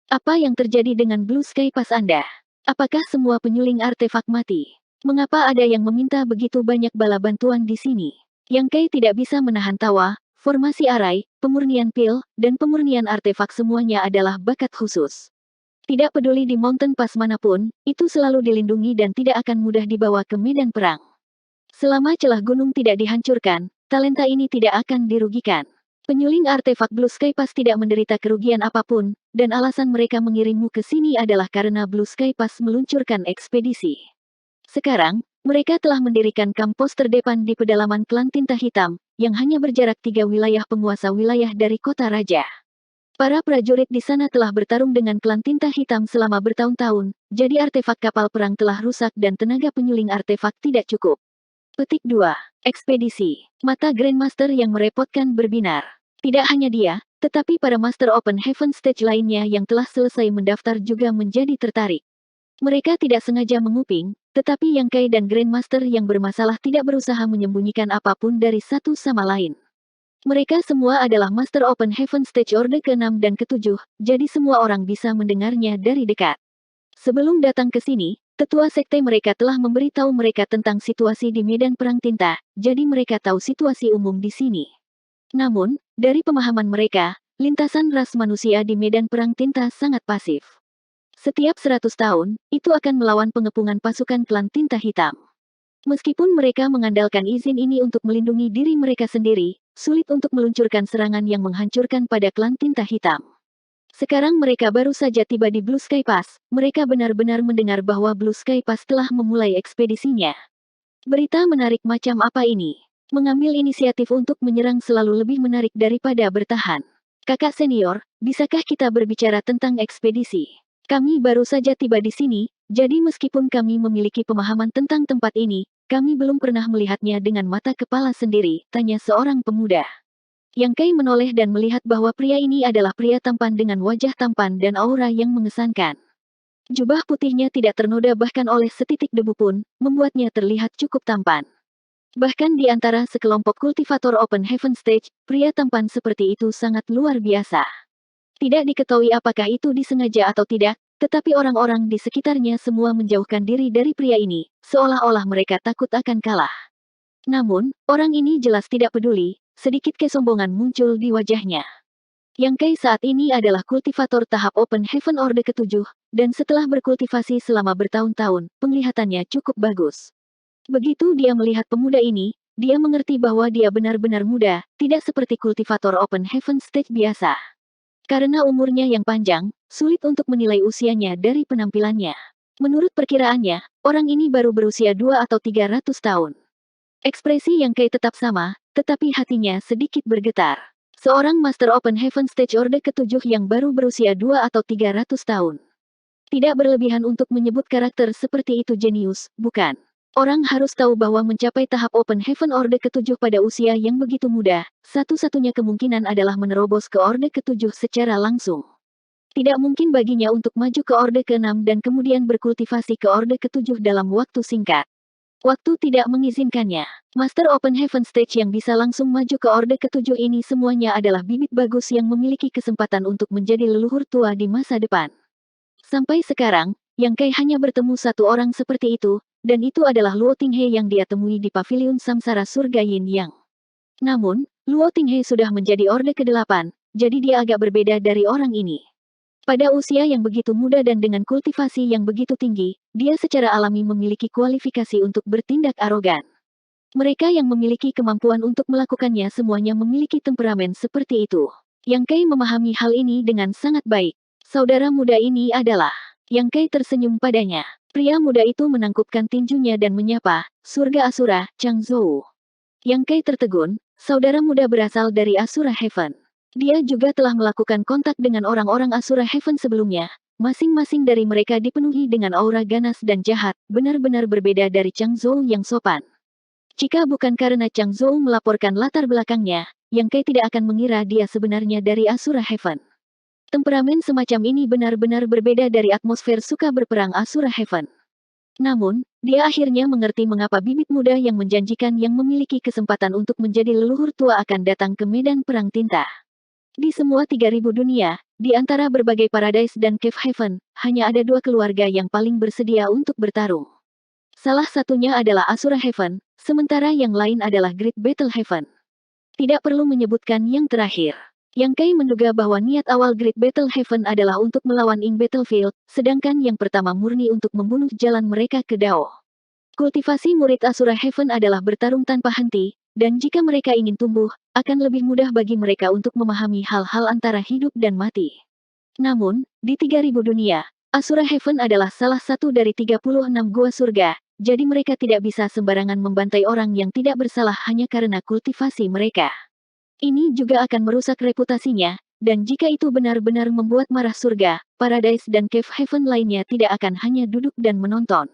Apa yang terjadi dengan Blue Sky Pass Anda? Apakah semua penyuling artefak mati? Mengapa ada yang meminta begitu banyak bala bantuan di sini? Yang Kei tidak bisa menahan tawa, formasi arai, pemurnian pil, dan pemurnian artefak semuanya adalah bakat khusus. Tidak peduli di Mountain Pass manapun, itu selalu dilindungi dan tidak akan mudah dibawa ke medan perang. Selama celah gunung tidak dihancurkan, talenta ini tidak akan dirugikan. Penyuling artefak Blue Sky Pass tidak menderita kerugian apapun, dan alasan mereka mengirimmu ke sini adalah karena Blue Sky Pass meluncurkan ekspedisi. Sekarang, mereka telah mendirikan kamp pos terdepan di pedalaman klan Tinta Hitam, yang hanya berjarak 3 wilayah penguasa wilayah dari kota raja. Para prajurit di sana telah bertarung dengan klan Tinta Hitam selama bertahun-tahun, jadi artefak kapal perang telah rusak dan tenaga penyuling artefak tidak cukup. Petik 2. Ekspedisi. Mata Grandmaster yang merepotkan berbinar. Tidak hanya dia, tetapi para Master Open Heaven Stage lainnya yang telah selesai mendaftar juga menjadi tertarik. Mereka tidak sengaja menguping, tetapi Yang Kai dan Grandmaster yang bermasalah tidak berusaha menyembunyikan apapun dari satu sama lain. Mereka semua adalah Master Open Heaven Stage Orde ke-6 dan ke-7, jadi semua orang bisa mendengarnya dari dekat. Sebelum datang ke sini, tetua sekte mereka telah memberitahu mereka tentang situasi di medan perang tinta, jadi mereka tahu situasi umum di sini. Namun, dari pemahaman mereka, lintasan ras manusia di medan perang tinta sangat pasif. Setiap 100 tahun, itu akan melawan pengepungan pasukan klan Tinta Hitam. Meskipun mereka mengandalkan izin ini untuk melindungi diri mereka sendiri, sulit untuk meluncurkan serangan yang menghancurkan pada klan Tinta Hitam. Sekarang mereka baru saja tiba di Blue Sky Pass, mereka benar-benar mendengar bahwa Blue Sky Pass telah memulai ekspedisinya. Berita menarik macam apa ini? Mengambil inisiatif untuk menyerang selalu lebih menarik daripada bertahan. Kakak senior, bisakah kita berbicara tentang ekspedisi? Kami baru saja tiba di sini, jadi meskipun kami memiliki pemahaman tentang tempat ini, kami belum pernah melihatnya dengan mata kepala sendiri, tanya seorang pemuda. Yang Kai menoleh dan melihat bahwa pria ini adalah pria tampan dengan wajah tampan dan aura yang mengesankan. Jubah putihnya tidak ternoda bahkan oleh setitik debu pun, membuatnya terlihat cukup tampan. Bahkan di antara sekelompok kultivator Open Heaven Stage, pria tampan seperti itu sangat luar biasa. Tidak diketahui apakah itu disengaja atau tidak, tetapi orang-orang di sekitarnya semua menjauhkan diri dari pria ini, seolah-olah mereka takut akan kalah. Namun, orang ini jelas tidak peduli, sedikit kesombongan muncul di wajahnya. Yang Kai saat ini adalah kultivator tahap Open Heaven Orde ke-7, dan setelah berkultivasi selama bertahun-tahun, penglihatannya cukup bagus. Begitu dia melihat pemuda ini, dia mengerti bahwa dia benar-benar muda, tidak seperti kultivator Open Heaven Stage biasa. Karena umurnya yang panjang, sulit untuk menilai usianya dari penampilannya. Menurut perkiraannya, orang ini baru berusia 2 atau 300 tahun. Ekspresi Yang Kai tetap sama, tetapi hatinya sedikit bergetar. Seorang Master Open Heaven Stage Orde ke-7 yang baru berusia 2 atau 300 tahun. Tidak berlebihan untuk menyebut karakter seperti itu jenius, bukan? Orang harus tahu bahwa mencapai tahap Open Heaven Orde ke-7 pada usia yang begitu muda, satu-satunya kemungkinan adalah menerobos ke Orde ke-7 secara langsung. Tidak mungkin baginya untuk maju ke Orde ke-6 dan kemudian berkultivasi ke Orde ke-7 dalam waktu singkat. Waktu tidak mengizinkannya. Master Open Heaven Stage yang bisa langsung maju ke Orde ke-7 ini semuanya adalah bibit bagus yang memiliki kesempatan untuk menjadi leluhur tua di masa depan. Sampai sekarang, Yang Kai hanya bertemu satu orang seperti itu, dan itu adalah Luo Tinghe yang dia temui di Paviliun Samsara Surga Yin Yang. Namun, Luo Tinghe sudah menjadi Orde ke-8, jadi dia agak berbeda dari orang ini. Pada usia yang begitu muda dan dengan kultivasi yang begitu tinggi, dia secara alami memiliki kualifikasi untuk bertindak arogan. Mereka yang memiliki kemampuan untuk melakukannya semuanya memiliki temperamen seperti itu. Yang Kai memahami hal ini dengan sangat baik. Saudara muda ini adalah... Yang Kai tersenyum padanya. Pria muda itu menangkupkan tinjunya dan menyapa, Surga Asura, Chang Zhou. Yang Kai tertegun, saudara muda berasal dari Asura Heaven. Dia juga telah melakukan kontak dengan orang-orang Asura Heaven sebelumnya. Masing-masing dari mereka dipenuhi dengan aura ganas dan jahat, benar-benar berbeda dari Chang Zhou yang sopan. Jika bukan karena Chang Zhou melaporkan latar belakangnya, Yang Kai tidak akan mengira dia sebenarnya dari Asura Heaven. Temperamen semacam ini benar-benar berbeda dari atmosfer suka berperang Asura Heaven. Namun, dia akhirnya mengerti mengapa bibit muda yang menjanjikan yang memiliki kesempatan untuk menjadi leluhur tua akan datang ke medan perang tinta. Di semua 3.000 dunia, di antara berbagai Paradise dan Cave Heaven, hanya ada dua keluarga yang paling bersedia untuk bertarung. Salah satunya adalah Asura Heaven, sementara yang lain adalah Great Battle Heaven. Tidak perlu menyebutkan yang terakhir. Yang Kai menduga bahwa niat awal Great Battle Heaven adalah untuk melawan Ing Battlefield, sedangkan yang pertama murni untuk membunuh jalan mereka ke Dao. Kultivasi murid Asura Heaven adalah bertarung tanpa henti, dan jika mereka ingin tumbuh, akan lebih mudah bagi mereka untuk memahami hal-hal antara hidup dan mati. Namun, di 3.000 dunia, Asura Heaven adalah salah satu dari 36 gua surga, jadi mereka tidak bisa sembarangan membantai orang yang tidak bersalah hanya karena kultivasi mereka. Ini juga akan merusak reputasinya, dan jika itu benar-benar membuat marah surga, Paradise dan Cave Heaven lainnya tidak akan hanya duduk dan menonton.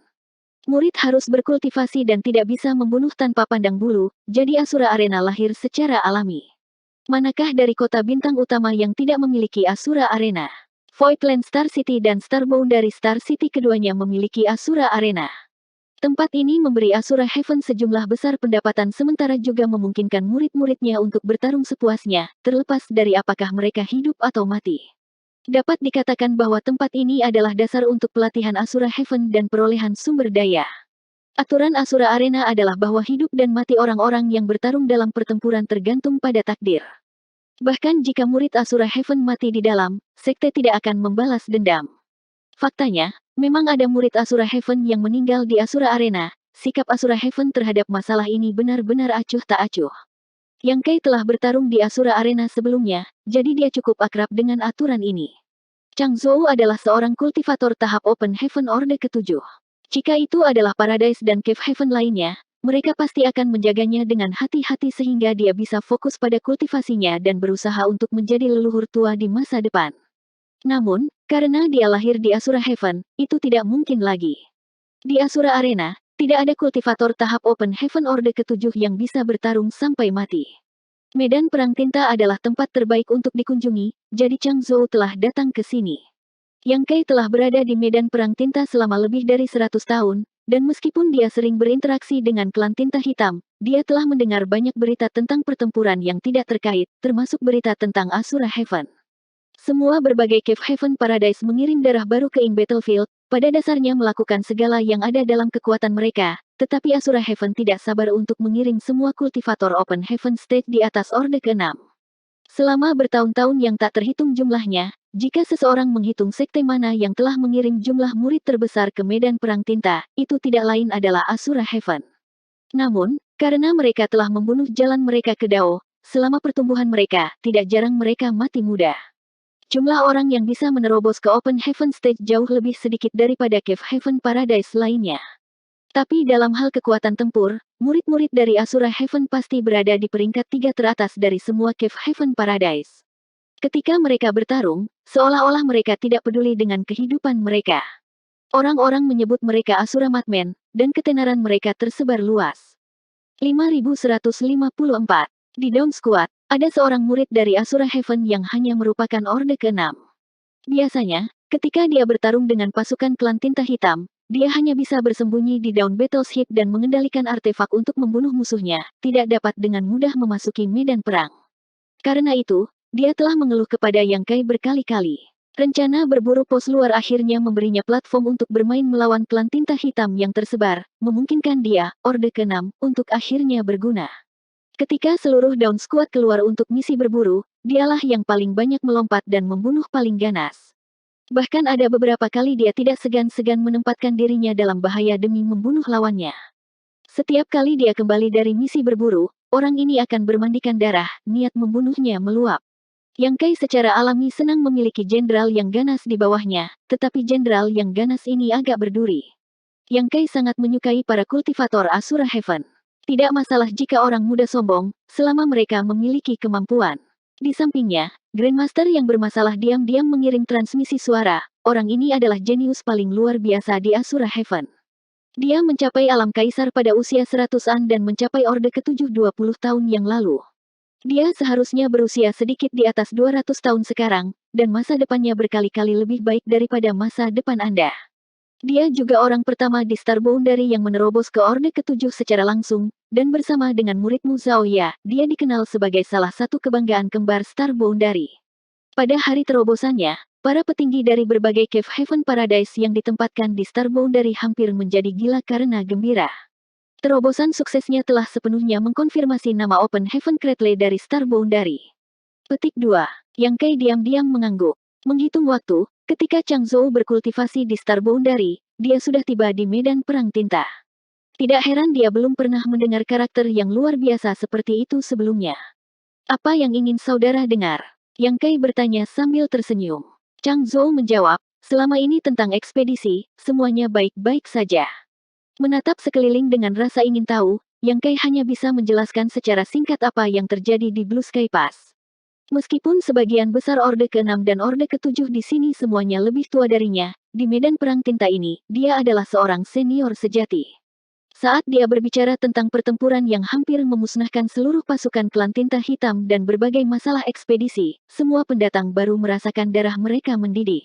Murid harus berkultivasi dan tidak bisa membunuh tanpa pandang bulu, jadi Asura Arena lahir secara alami. Manakah dari kota bintang utama yang tidak memiliki Asura Arena? Voidland Star City dan Starbound dari Star City keduanya memiliki Asura Arena. Tempat ini memberi Asura Heaven sejumlah besar pendapatan sementara juga memungkinkan murid-muridnya untuk bertarung sepuasnya, terlepas dari apakah mereka hidup atau mati. Dapat dikatakan bahwa tempat ini adalah dasar untuk pelatihan Asura Heaven dan perolehan sumber daya. Aturan Asura Arena adalah bahwa hidup dan mati orang-orang yang bertarung dalam pertempuran tergantung pada takdir. Bahkan jika murid Asura Heaven mati di dalam, sekte tidak akan membalas dendam. Faktanya, memang ada murid Asura Heaven yang meninggal di Asura Arena. Sikap Asura Heaven terhadap masalah ini benar-benar acuh tak acuh. Yang Kai telah bertarung di Asura Arena sebelumnya, jadi dia cukup akrab dengan aturan ini. Chang Zhou adalah seorang kultivator tahap Open Heaven Orde ke-7. Jika itu adalah Paradise dan Cave Heaven lainnya, mereka pasti akan menjaganya dengan hati-hati sehingga dia bisa fokus pada kultivasinya dan berusaha untuk menjadi leluhur tua di masa depan. Namun, karena dia lahir di Asura Heaven, itu tidak mungkin lagi. Di Asura Arena, tidak ada kultivator tahap Open Heaven Orde ke-7 yang bisa bertarung sampai mati. Medan perang tinta adalah tempat terbaik untuk dikunjungi, jadi Chang Zhou telah datang ke sini. Yang Kai telah berada di medan perang tinta selama lebih dari 100 tahun, dan meskipun dia sering berinteraksi dengan klan tinta hitam, dia telah mendengar banyak berita tentang pertempuran yang tidak terkait, termasuk berita tentang Asura Heaven. Semua berbagai Cave Heaven Paradise mengirim darah baru ke Ing Battlefield, pada dasarnya melakukan segala yang ada dalam kekuatan mereka, tetapi Asura Heaven tidak sabar untuk mengirim semua kultivator Open Heaven Stage di atas Orde ke-6. Selama bertahun-tahun yang tak terhitung jumlahnya, jika seseorang menghitung sekte mana yang telah mengirim jumlah murid terbesar ke medan perang tinta, itu tidak lain adalah Asura Heaven. Namun, karena mereka telah membunuh jalan mereka ke Dao, selama pertumbuhan mereka, tidak jarang mereka mati muda. Jumlah orang yang bisa menerobos ke Open Heaven Stage jauh lebih sedikit daripada Cave Heaven Paradise lainnya. Tapi dalam hal kekuatan tempur, murid-murid dari Asura Heaven pasti berada di peringkat 3 teratas dari semua Cave Heaven Paradise. Ketika mereka bertarung, seolah-olah mereka tidak peduli dengan kehidupan mereka. Orang-orang menyebut mereka Asura Madmen, dan ketenaran mereka tersebar luas. 5154. Di Dawn Squad, ada seorang murid dari Asura Heaven yang hanya merupakan Orde ke-6. Biasanya, ketika dia bertarung dengan pasukan klan tinta hitam, dia hanya bisa bersembunyi di Dawn Battleship dan mengendalikan artefak untuk membunuh musuhnya, tidak dapat dengan mudah memasuki medan perang. Karena itu, dia telah mengeluh kepada Yang Kai berkali-kali. Rencana berburu pos luar akhirnya memberinya platform untuk bermain melawan klan tinta hitam yang tersebar, memungkinkan dia, Orde ke-6, untuk akhirnya berguna. Ketika seluruh Dawn Squad keluar untuk misi berburu, dialah yang paling banyak melompat dan membunuh paling ganas. Bahkan ada beberapa kali dia tidak segan-segan menempatkan dirinya dalam bahaya demi membunuh lawannya. Setiap kali dia kembali dari misi berburu, orang ini akan bermandikan darah, niat membunuhnya meluap. Yang Kai secara alami senang memiliki jenderal yang ganas di bawahnya, tetapi jenderal yang ganas ini agak berduri. Yang Kai sangat menyukai para kultivator Asura Heaven. Tidak masalah jika orang muda sombong, selama mereka memiliki kemampuan. Di sampingnya, Grandmaster yang bermasalah diam-diam mengirim transmisi suara, orang ini adalah jenius paling luar biasa di Asura Heaven. Dia mencapai alam kaisar pada usia 100-an dan mencapai Orde ke-7 20 tahun yang lalu. Dia seharusnya berusia sedikit di atas 200 tahun sekarang, dan masa depannya berkali-kali lebih baik daripada masa depan Anda. Dia juga orang pertama di Star Boundary yang menerobos ke Orde Ketujuh secara langsung, dan bersama dengan muridmu Zhao Ya, dia dikenal sebagai salah satu kebanggaan kembar Star Boundary. Pada hari terobosannya, para petinggi dari berbagai Cave Heaven Paradise yang ditempatkan di Star Boundary hampir menjadi gila karena gembira. Terobosan suksesnya telah sepenuhnya mengkonfirmasi nama Open Heaven Cradle dari Star Boundary. Petik 2. Yang Kai diam-diam mengangguk. Menghitung waktu, ketika Chang Zhou berkultivasi di Star Boundary, dia sudah tiba di medan perang tinta. Tidak heran dia belum pernah mendengar karakter yang luar biasa seperti itu sebelumnya. Apa yang ingin saudara dengar? Yang Kai bertanya sambil tersenyum. Chang Zhou menjawab, selama ini tentang ekspedisi, semuanya baik-baik saja. Menatap sekeliling dengan rasa ingin tahu, Yang Kai hanya bisa menjelaskan secara singkat apa yang terjadi di Blue Sky Pass. Meskipun sebagian besar Orde ke-6 dan Orde ke-7 di sini semuanya lebih tua darinya, di medan perang tinta ini, dia adalah seorang senior sejati. Saat dia berbicara tentang pertempuran yang hampir memusnahkan seluruh pasukan klan tinta hitam dan berbagai masalah ekspedisi, semua pendatang baru merasakan darah mereka mendidih.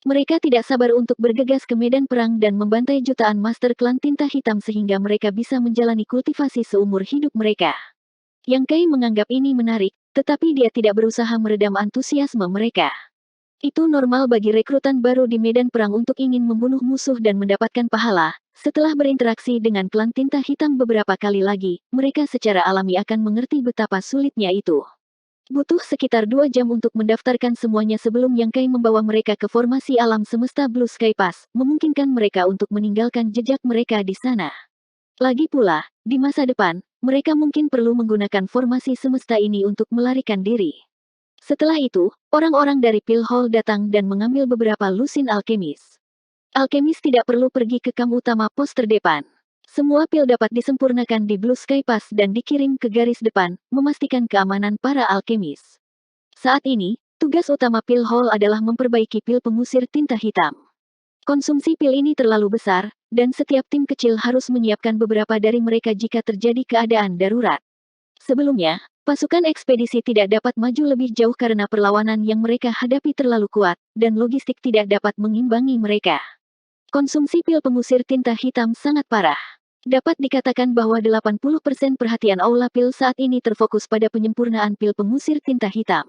Mereka tidak sabar untuk bergegas ke medan perang dan membantai jutaan master klan tinta hitam sehingga mereka bisa menjalani kultivasi seumur hidup mereka. Yang Kai menganggap ini menarik, tetapi dia tidak berusaha meredam antusiasme mereka. Itu normal bagi rekrutan baru di medan perang untuk ingin membunuh musuh dan mendapatkan pahala. Setelah berinteraksi dengan klan tinta hitam beberapa kali lagi, mereka secara alami akan mengerti betapa sulitnya itu. Butuh sekitar 2 jam untuk mendaftarkan semuanya sebelum Yang Kai membawa mereka ke formasi alam semesta Blue Sky Pass, memungkinkan mereka untuk meninggalkan jejak mereka di sana. Lagi pula, di masa depan, mereka mungkin perlu menggunakan formasi semesta ini untuk melarikan diri. Setelah itu, orang-orang dari Pil Hall datang dan mengambil beberapa lusin alkemis. Alkemis tidak perlu pergi ke kamp utama pos terdepan. Semua pil dapat disempurnakan di Blue Sky Pass dan dikirim ke garis depan, memastikan keamanan para alkemis. Saat ini, tugas utama Pil Hall adalah memperbaiki pil pengusir tinta hitam. Konsumsi pil ini terlalu besar, dan setiap tim kecil harus menyiapkan beberapa dari mereka jika terjadi keadaan darurat. Sebelumnya, pasukan ekspedisi tidak dapat maju lebih jauh karena perlawanan yang mereka hadapi terlalu kuat, dan logistik tidak dapat mengimbangi mereka. Konsumsi pil pengusir tinta hitam sangat parah. Dapat dikatakan bahwa 80% perhatian Aula Pil saat ini terfokus pada penyempurnaan pil pengusir tinta hitam.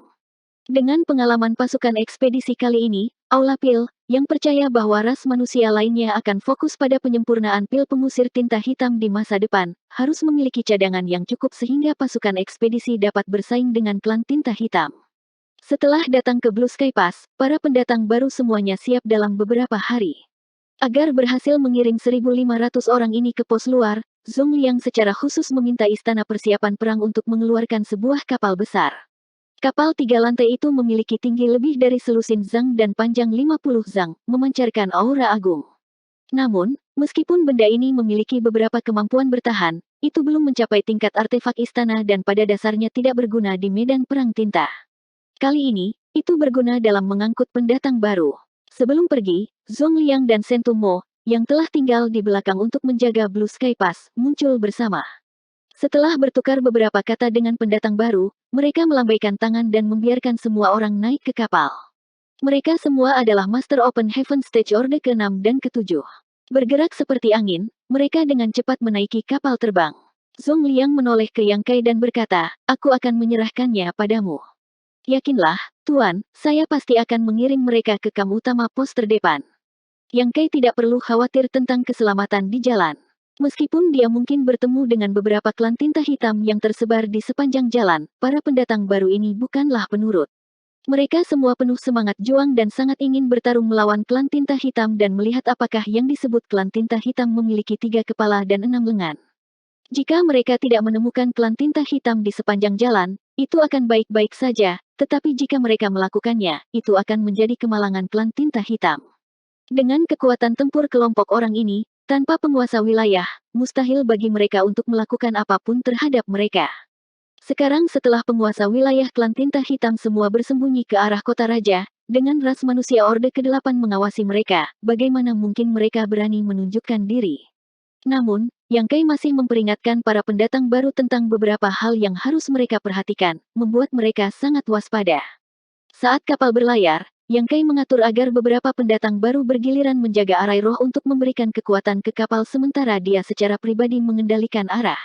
Dengan pengalaman pasukan ekspedisi kali ini, Aula Pil, yang percaya bahwa ras manusia lainnya akan fokus pada penyempurnaan pil pengusir tinta hitam di masa depan, harus memiliki cadangan yang cukup sehingga pasukan ekspedisi dapat bersaing dengan klan tinta hitam. Setelah datang ke Blue Sky Pass, para pendatang baru semuanya siap dalam beberapa hari. Agar berhasil mengirim 1.500 orang ini ke pos luar, Zhong Liang secara khusus meminta istana persiapan perang untuk mengeluarkan sebuah kapal besar. Kapal 3 lantai itu memiliki tinggi lebih dari selusin zang dan panjang 50 zang, memancarkan aura agung. Namun, meskipun benda ini memiliki beberapa kemampuan bertahan, itu belum mencapai tingkat artefak istana dan pada dasarnya tidak berguna di medan perang tinta. Kali ini, itu berguna dalam mengangkut pendatang baru. Sebelum pergi, Zhong Liang dan Sentu Mo, yang telah tinggal di belakang untuk menjaga Blue Sky Pass, muncul bersama. Setelah bertukar beberapa kata dengan pendatang baru, mereka melambaikan tangan dan membiarkan semua orang naik ke kapal. Mereka semua adalah Master Open Heaven Stage Orde ke-6 dan ke-7. Bergerak seperti angin, mereka dengan cepat menaiki kapal terbang. Zhong Liang menoleh ke Yang Kai dan berkata, "Aku akan menyerahkannya padamu." "Yakinlah, Tuan, saya pasti akan mengirim mereka ke kamp utama pos terdepan." Yang Kai tidak perlu khawatir tentang keselamatan di jalan. Meskipun dia mungkin bertemu dengan beberapa klan tinta hitam yang tersebar di sepanjang jalan, para pendatang baru ini bukanlah penurut. Mereka semua penuh semangat juang dan sangat ingin bertarung melawan klan tinta hitam dan melihat apakah yang disebut klan tinta hitam memiliki 3 kepala dan 6 lengan. Jika mereka tidak menemukan klan tinta hitam di sepanjang jalan, itu akan baik-baik saja, tetapi jika mereka melakukannya, itu akan menjadi kemalangan klan tinta hitam. Dengan kekuatan tempur kelompok orang ini, tanpa penguasa wilayah, mustahil bagi mereka untuk melakukan apapun terhadap mereka. Sekarang setelah penguasa wilayah klan tinta hitam semua bersembunyi ke arah kota raja, dengan ras manusia Orde ke-8 mengawasi mereka, bagaimana mungkin mereka berani menunjukkan diri? Namun, Yang Kai masih memperingatkan para pendatang baru tentang beberapa hal yang harus mereka perhatikan, membuat mereka sangat waspada. Saat kapal berlayar, Yang Kai mengatur agar beberapa pendatang baru bergiliran menjaga arai roh untuk memberikan kekuatan ke kapal sementara dia secara pribadi mengendalikan arah.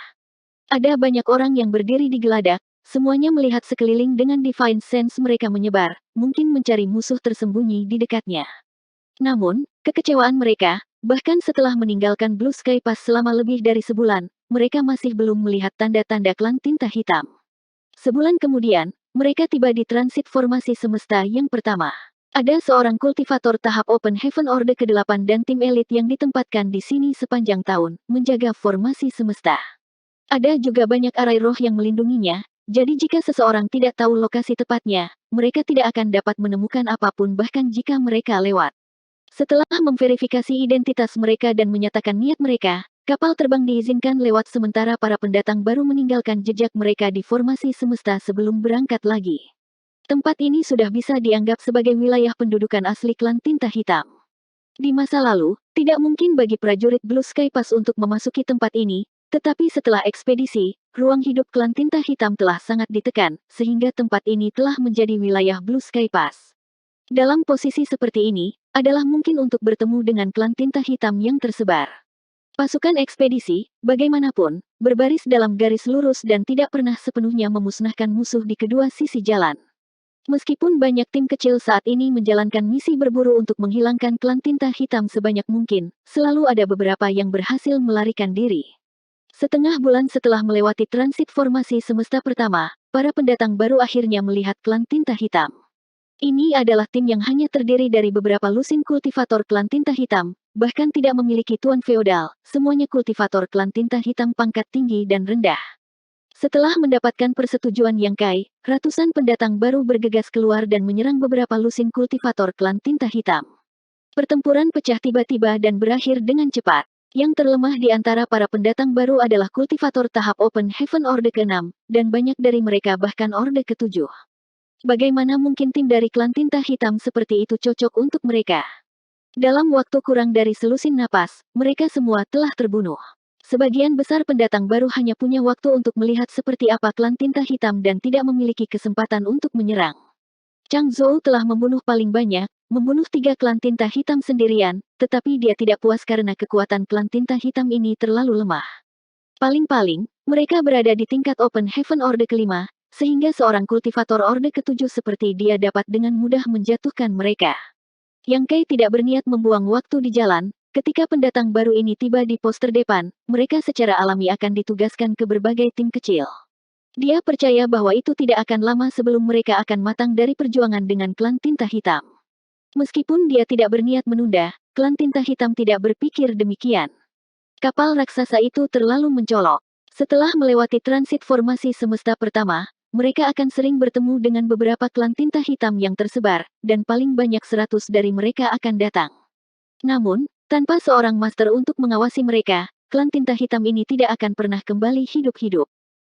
Ada banyak orang yang berdiri di geladak, semuanya melihat sekeliling dengan divine sense mereka menyebar, mungkin mencari musuh tersembunyi di dekatnya. Namun, kekecewaan mereka, bahkan setelah meninggalkan Blue Sky Pass selama lebih dari sebulan, mereka masih belum melihat tanda-tanda klan tinta hitam. Sebulan kemudian, mereka tiba di transit formasi semesta yang pertama. Ada seorang kultivator tahap Open Heaven Orde ke-8 dan tim elit yang ditempatkan di sini sepanjang tahun, menjaga formasi semesta. Ada juga banyak arai roh yang melindunginya, jadi jika seseorang tidak tahu lokasi tepatnya, mereka tidak akan dapat menemukan apapun bahkan jika mereka lewat. Setelah memverifikasi identitas mereka dan menyatakan niat mereka, kapal terbang diizinkan lewat sementara para pendatang baru meninggalkan jejak mereka di formasi semesta sebelum berangkat lagi. Tempat ini sudah bisa dianggap sebagai wilayah pendudukan asli klan tinta hitam. Di masa lalu, tidak mungkin bagi prajurit Blue Sky Pass untuk memasuki tempat ini, tetapi setelah ekspedisi, ruang hidup klan tinta hitam telah sangat ditekan, sehingga tempat ini telah menjadi wilayah Blue Sky Pass. Dalam posisi seperti ini, adalah mungkin untuk bertemu dengan klan tinta hitam yang tersebar. Pasukan ekspedisi, bagaimanapun, berbaris dalam garis lurus dan tidak pernah sepenuhnya memusnahkan musuh di kedua sisi jalan. Meskipun banyak tim kecil saat ini menjalankan misi berburu untuk menghilangkan klan tinta hitam sebanyak mungkin, selalu ada beberapa yang berhasil melarikan diri. Setengah bulan setelah melewati transit formasi semesta pertama, para pendatang baru akhirnya melihat klan tinta hitam. Ini adalah tim yang hanya terdiri dari beberapa lusin kultivator klan tinta hitam, bahkan tidak memiliki tuan feodal, semuanya kultivator klan tinta hitam pangkat tinggi dan rendah. Setelah mendapatkan persetujuan Yang Kai, ratusan pendatang baru bergegas keluar dan menyerang beberapa lusin kultivator klan tinta hitam. Pertempuran pecah tiba-tiba dan berakhir dengan cepat. Yang terlemah di antara para pendatang baru adalah kultivator tahap Open Heaven Orde ke-6, dan banyak dari mereka bahkan Orde ke-7. Bagaimana mungkin tim dari klan tinta hitam seperti itu cocok untuk mereka? Dalam waktu kurang dari selusin napas, mereka semua telah terbunuh. Sebagian besar pendatang baru hanya punya waktu untuk melihat seperti apa klan tinta hitam dan tidak memiliki kesempatan untuk menyerang. Chang Zhou telah membunuh paling banyak, membunuh 3 klan tinta hitam sendirian, tetapi dia tidak puas karena kekuatan klan tinta hitam ini terlalu lemah. Paling-paling, mereka berada di tingkat Open Heaven Orde ke-5, sehingga seorang kultivator Orde ke-7 seperti dia dapat dengan mudah menjatuhkan mereka. Yang Kai tidak berniat membuang waktu di jalan. Ketika pendatang baru ini tiba di pos terdepan, mereka secara alami akan ditugaskan ke berbagai tim kecil. Dia percaya bahwa itu tidak akan lama sebelum mereka akan matang dari perjuangan dengan klan tinta hitam. Meskipun dia tidak berniat menunda, klan tinta hitam tidak berpikir demikian. Kapal raksasa itu terlalu mencolok. Setelah melewati transit formasi semesta pertama, mereka akan sering bertemu dengan beberapa klan tinta hitam yang tersebar, dan paling banyak 100 dari mereka akan datang. Namun, tanpa seorang master untuk mengawasi mereka, klan tinta hitam ini tidak akan pernah kembali hidup-hidup.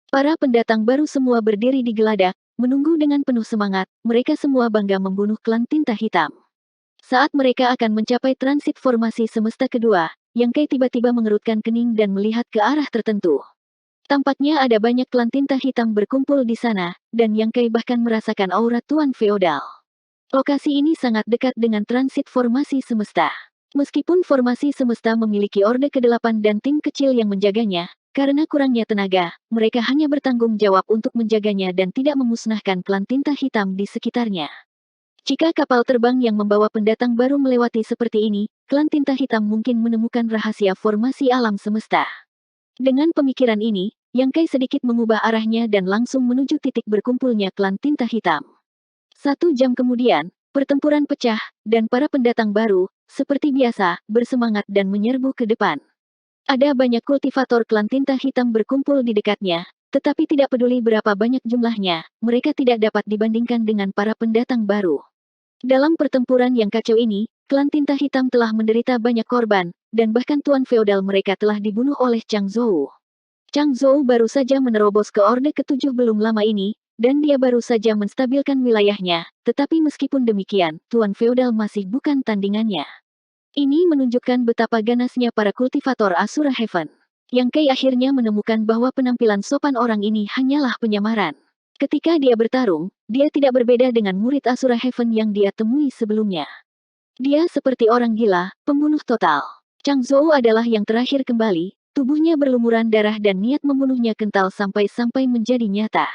Para pendatang baru semua berdiri di geladak, menunggu dengan penuh semangat, mereka semua bangga membunuh klan tinta hitam. Saat mereka akan mencapai transit formasi semesta kedua, Yang Kai tiba-tiba mengerutkan kening dan melihat ke arah tertentu. Tampaknya ada banyak klan tinta hitam berkumpul di sana, dan Yang Kai bahkan merasakan aura tuan feodal. Lokasi ini sangat dekat dengan transit formasi semesta. Meskipun formasi semesta memiliki Orde ke-8 dan tim kecil yang menjaganya, karena kurangnya tenaga, mereka hanya bertanggung jawab untuk menjaganya dan tidak memusnahkan klan tinta hitam di sekitarnya. Jika kapal terbang yang membawa pendatang baru melewati seperti ini, klan tinta hitam mungkin menemukan rahasia formasi alam semesta. Dengan pemikiran ini, Yang Kai sedikit mengubah arahnya dan langsung menuju titik berkumpulnya klan tinta hitam. 1 jam kemudian, pertempuran pecah, dan para pendatang baru, seperti biasa, bersemangat dan menyerbu ke depan. Ada banyak kultivator klan tinta hitam berkumpul di dekatnya, tetapi tidak peduli berapa banyak jumlahnya, mereka tidak dapat dibandingkan dengan para pendatang baru. Dalam pertempuran yang kacau ini, klan tinta hitam telah menderita banyak korban, dan bahkan tuan feodal mereka telah dibunuh oleh Chang Zhou. Chang Zhou baru saja menerobos ke Orde ke-7 belum lama ini, dan dia baru saja menstabilkan wilayahnya, tetapi meskipun demikian, tuan feodal masih bukan tandingannya. Ini menunjukkan betapa ganasnya para kultivator Asura Heaven. Yang Kai akhirnya menemukan bahwa penampilan sopan orang ini hanyalah penyamaran. Ketika dia bertarung, dia tidak berbeda dengan murid Asura Heaven yang dia temui sebelumnya. Dia seperti orang gila, pembunuh total. Chang Zhou adalah yang terakhir kembali, tubuhnya berlumuran darah dan niat membunuhnya kental sampai-sampai menjadi nyata.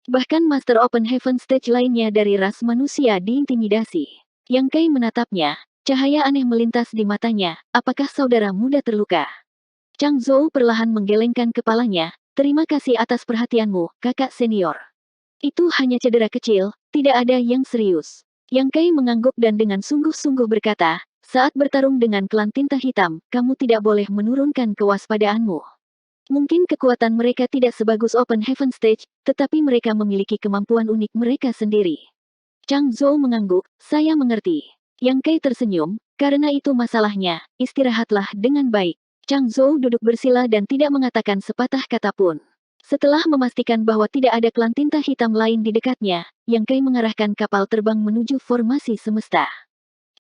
Bahkan Master Open Heaven Stage lainnya dari ras manusia diintimidasi. Yang Kai menatapnya, cahaya aneh melintas di matanya, apakah saudara muda terluka? Chang Zhou perlahan menggelengkan kepalanya, terima kasih atas perhatianmu, kakak senior. Itu hanya cedera kecil, tidak ada yang serius. Yang Kai mengangguk dan dengan sungguh-sungguh berkata, saat bertarung dengan klan tinta hitam, kamu tidak boleh menurunkan kewaspadaanmu. Mungkin kekuatan mereka tidak sebagus Open Heaven Stage, tetapi mereka memiliki kemampuan unik mereka sendiri. Chang Zhou mengangguk, saya mengerti. Yang Kai tersenyum, karena itu masalahnya, istirahatlah dengan baik. Chang Zhou duduk bersila dan tidak mengatakan sepatah kata pun. Setelah memastikan bahwa tidak ada klan tinta hitam lain di dekatnya, Yang Kai mengarahkan kapal terbang menuju formasi semesta.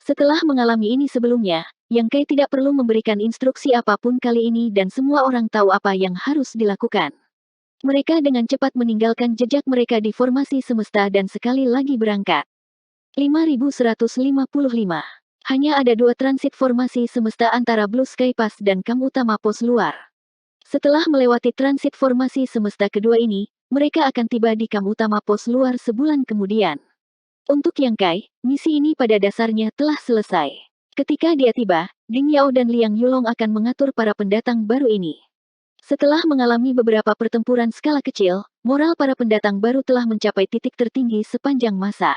Setelah mengalami ini sebelumnya, Yang Kai tidak perlu memberikan instruksi apapun kali ini dan semua orang tahu apa yang harus dilakukan. Mereka dengan cepat meninggalkan jejak mereka di formasi semesta dan sekali lagi berangkat. 5155. Hanya ada 2 transit formasi semesta antara Blue Sky Pass dan kamp utama pos luar. Setelah melewati transit formasi semesta kedua ini, mereka akan tiba di kamp utama pos luar sebulan kemudian. Untuk Yang Kai, misi ini pada dasarnya telah selesai. Ketika dia tiba, Ding Yao dan Liang Yulong akan mengatur para pendatang baru ini. Setelah mengalami beberapa pertempuran skala kecil, moral para pendatang baru telah mencapai titik tertinggi sepanjang masa.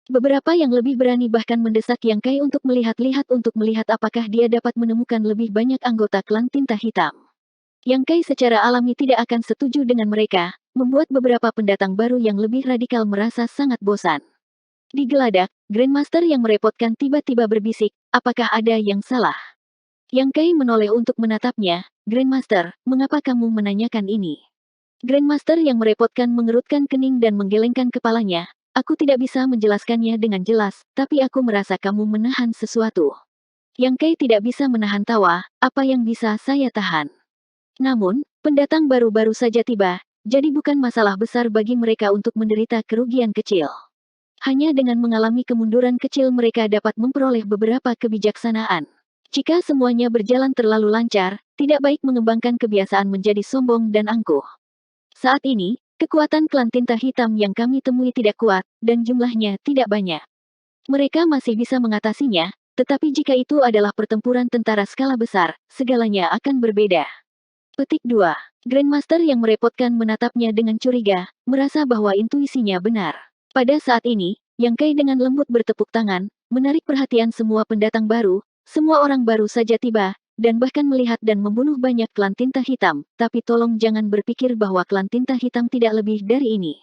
Beberapa yang lebih berani bahkan mendesak Yang Kai untuk melihat apakah dia dapat menemukan lebih banyak anggota klan tinta hitam. Yang Kai secara alami tidak akan setuju dengan mereka, membuat beberapa pendatang baru yang lebih radikal merasa sangat bosan. Di geladak, Grandmaster yang merepotkan tiba-tiba berbisik, apakah ada yang salah? Yang Kai menoleh untuk menatapnya, Grandmaster, mengapa kamu menanyakan ini? Grandmaster yang merepotkan mengerutkan kening dan menggelengkan kepalanya, aku tidak bisa menjelaskannya dengan jelas, tapi aku merasa kamu menahan sesuatu. Yang Kai tidak bisa menahan tawa, apa yang bisa saya tahan? Namun, pendatang baru-baru saja tiba, jadi bukan masalah besar bagi mereka untuk menderita kerugian kecil. Hanya dengan mengalami kemunduran kecil mereka dapat memperoleh beberapa kebijaksanaan. Jika semuanya berjalan terlalu lancar, tidak baik mengembangkan kebiasaan menjadi sombong dan angkuh. Saat ini, kekuatan klan tinta hitam yang kami temui tidak kuat, dan jumlahnya tidak banyak. Mereka masih bisa mengatasinya, tetapi jika itu adalah pertempuran tentara skala besar, segalanya akan berbeda. Petik 2. Grandmaster yang merepotkan menatapnya dengan curiga, merasa bahwa intuisinya benar. Pada saat ini, Yang Kai dengan lembut bertepuk tangan, menarik perhatian semua pendatang baru, semua orang baru saja tiba, dan bahkan melihat dan membunuh banyak klan tinta hitam, tapi tolong jangan berpikir bahwa klan tinta hitam tidak lebih dari ini.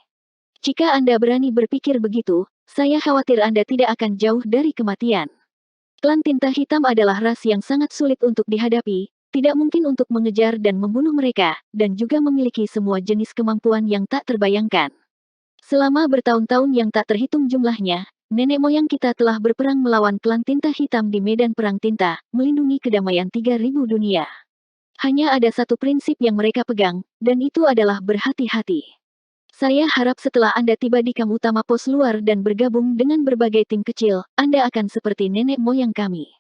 Jika Anda berani berpikir begitu, saya khawatir Anda tidak akan jauh dari kematian. Klan tinta hitam adalah ras yang sangat sulit untuk dihadapi, tidak mungkin untuk mengejar dan membunuh mereka, dan juga memiliki semua jenis kemampuan yang tak terbayangkan. Selama bertahun-tahun yang tak terhitung jumlahnya, nenek moyang kita telah berperang melawan klan tinta hitam di medan perang tinta, melindungi kedamaian 3000 dunia. Hanya ada satu prinsip yang mereka pegang, dan itu adalah berhati-hati. Saya harap setelah Anda tiba di kamp utama pos luar dan bergabung dengan berbagai tim kecil, Anda akan seperti nenek moyang kami.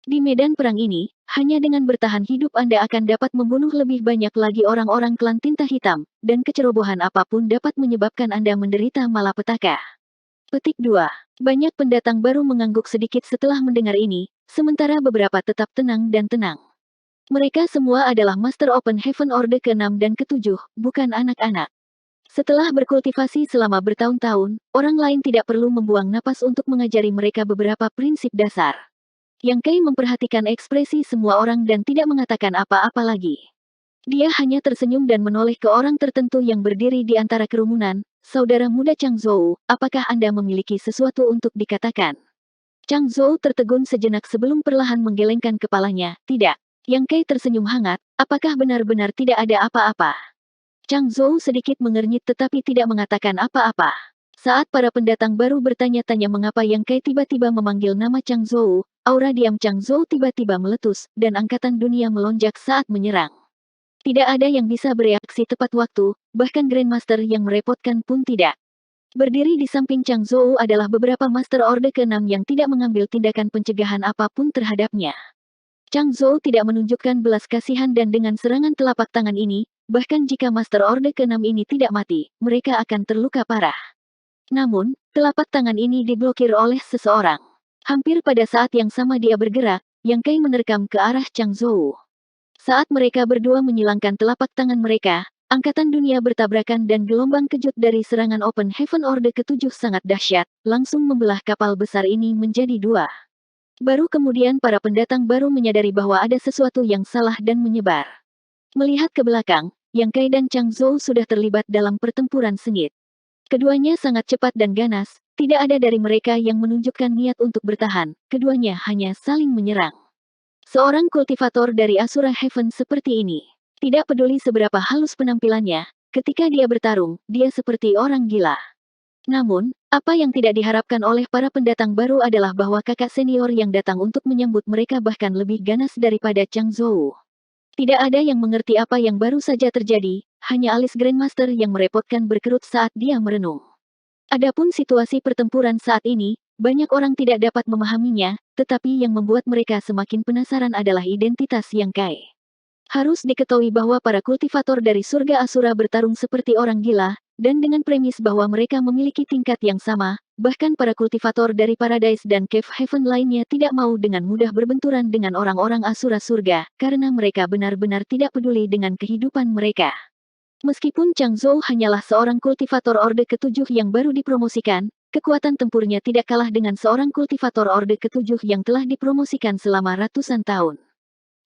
Di medan perang ini, hanya dengan bertahan hidup Anda akan dapat membunuh lebih banyak lagi orang-orang klan tinta hitam, dan kecerobohan apapun dapat menyebabkan Anda menderita malapetaka. Petik 2. Banyak pendatang baru mengangguk sedikit setelah mendengar ini, sementara beberapa tetap tenang dan tenang. Mereka semua adalah Master Open Heaven Orde ke-6 dan ke-7, bukan anak-anak. Setelah berkultivasi selama bertahun-tahun, orang lain tidak perlu membuang napas untuk mengajari mereka beberapa prinsip dasar. Yang Kai memperhatikan ekspresi semua orang dan tidak mengatakan apa-apa lagi. Dia hanya tersenyum dan menoleh ke orang tertentu yang berdiri di antara kerumunan. Saudara muda Chang Zhou, apakah Anda memiliki sesuatu untuk dikatakan? Chang Zhou tertegun sejenak sebelum perlahan menggelengkan kepalanya. Tidak. Yang Kai tersenyum hangat, apakah benar-benar tidak ada apa-apa? Chang Zhou sedikit mengernyit tetapi tidak mengatakan apa-apa. Saat para pendatang baru bertanya-tanya mengapa Yang Kai tiba-tiba memanggil nama Chang Zhou, aura diam Chang Zhou tiba-tiba meletus, dan angkatan dunia melonjak saat menyerang. Tidak ada yang bisa bereaksi tepat waktu, bahkan Grandmaster yang merepotkan pun tidak. Berdiri di samping Chang Zhou adalah beberapa Master Orde ke-6 yang tidak mengambil tindakan pencegahan apapun terhadapnya. Chang Zhou tidak menunjukkan belas kasihan dan dengan serangan telapak tangan ini, bahkan jika Master Orde ke-6 ini tidak mati, mereka akan terluka parah. Namun, telapak tangan ini diblokir oleh seseorang. Hampir pada saat yang sama dia bergerak, Yang Kai menerkam ke arah Chang Zhou. Saat mereka berdua menyilangkan telapak tangan mereka, angkatan dunia bertabrakan dan gelombang kejut dari serangan Open Heaven Orde ke-7 sangat dahsyat, langsung membelah kapal besar ini menjadi dua. Baru kemudian para pendatang baru menyadari bahwa ada sesuatu yang salah dan menyebar. Melihat ke belakang, Yang Kai dan Chang Zhou sudah terlibat dalam pertempuran sengit. Keduanya sangat cepat dan ganas, tidak ada dari mereka yang menunjukkan niat untuk bertahan, keduanya hanya saling menyerang. Seorang kultivator dari Asura Heaven seperti ini. Tidak peduli seberapa halus penampilannya, ketika dia bertarung, dia seperti orang gila. Namun, apa yang tidak diharapkan oleh para pendatang baru adalah bahwa kakak senior yang datang untuk menyambut mereka bahkan lebih ganas daripada Chang Zhou. Tidak ada yang mengerti apa yang baru saja terjadi, hanya alis Grandmaster yang merepotkan berkerut saat dia merenung. Adapun situasi pertempuran saat ini, banyak orang tidak dapat memahaminya, tetapi yang membuat mereka semakin penasaran adalah identitas Yang Kai. Harus diketahui bahwa para kultivator dari surga Asura bertarung seperti orang gila, dan dengan premis bahwa mereka memiliki tingkat yang sama, bahkan para kultivator dari Paradise dan Cave Heaven lainnya tidak mau dengan mudah berbenturan dengan orang-orang Asura surga, karena mereka benar-benar tidak peduli dengan kehidupan mereka. Meskipun Chang Zhou hanyalah seorang kultivator Orde ke-7 yang baru dipromosikan, kekuatan tempurnya tidak kalah dengan seorang kultivator Orde ke-7 yang telah dipromosikan selama ratusan tahun.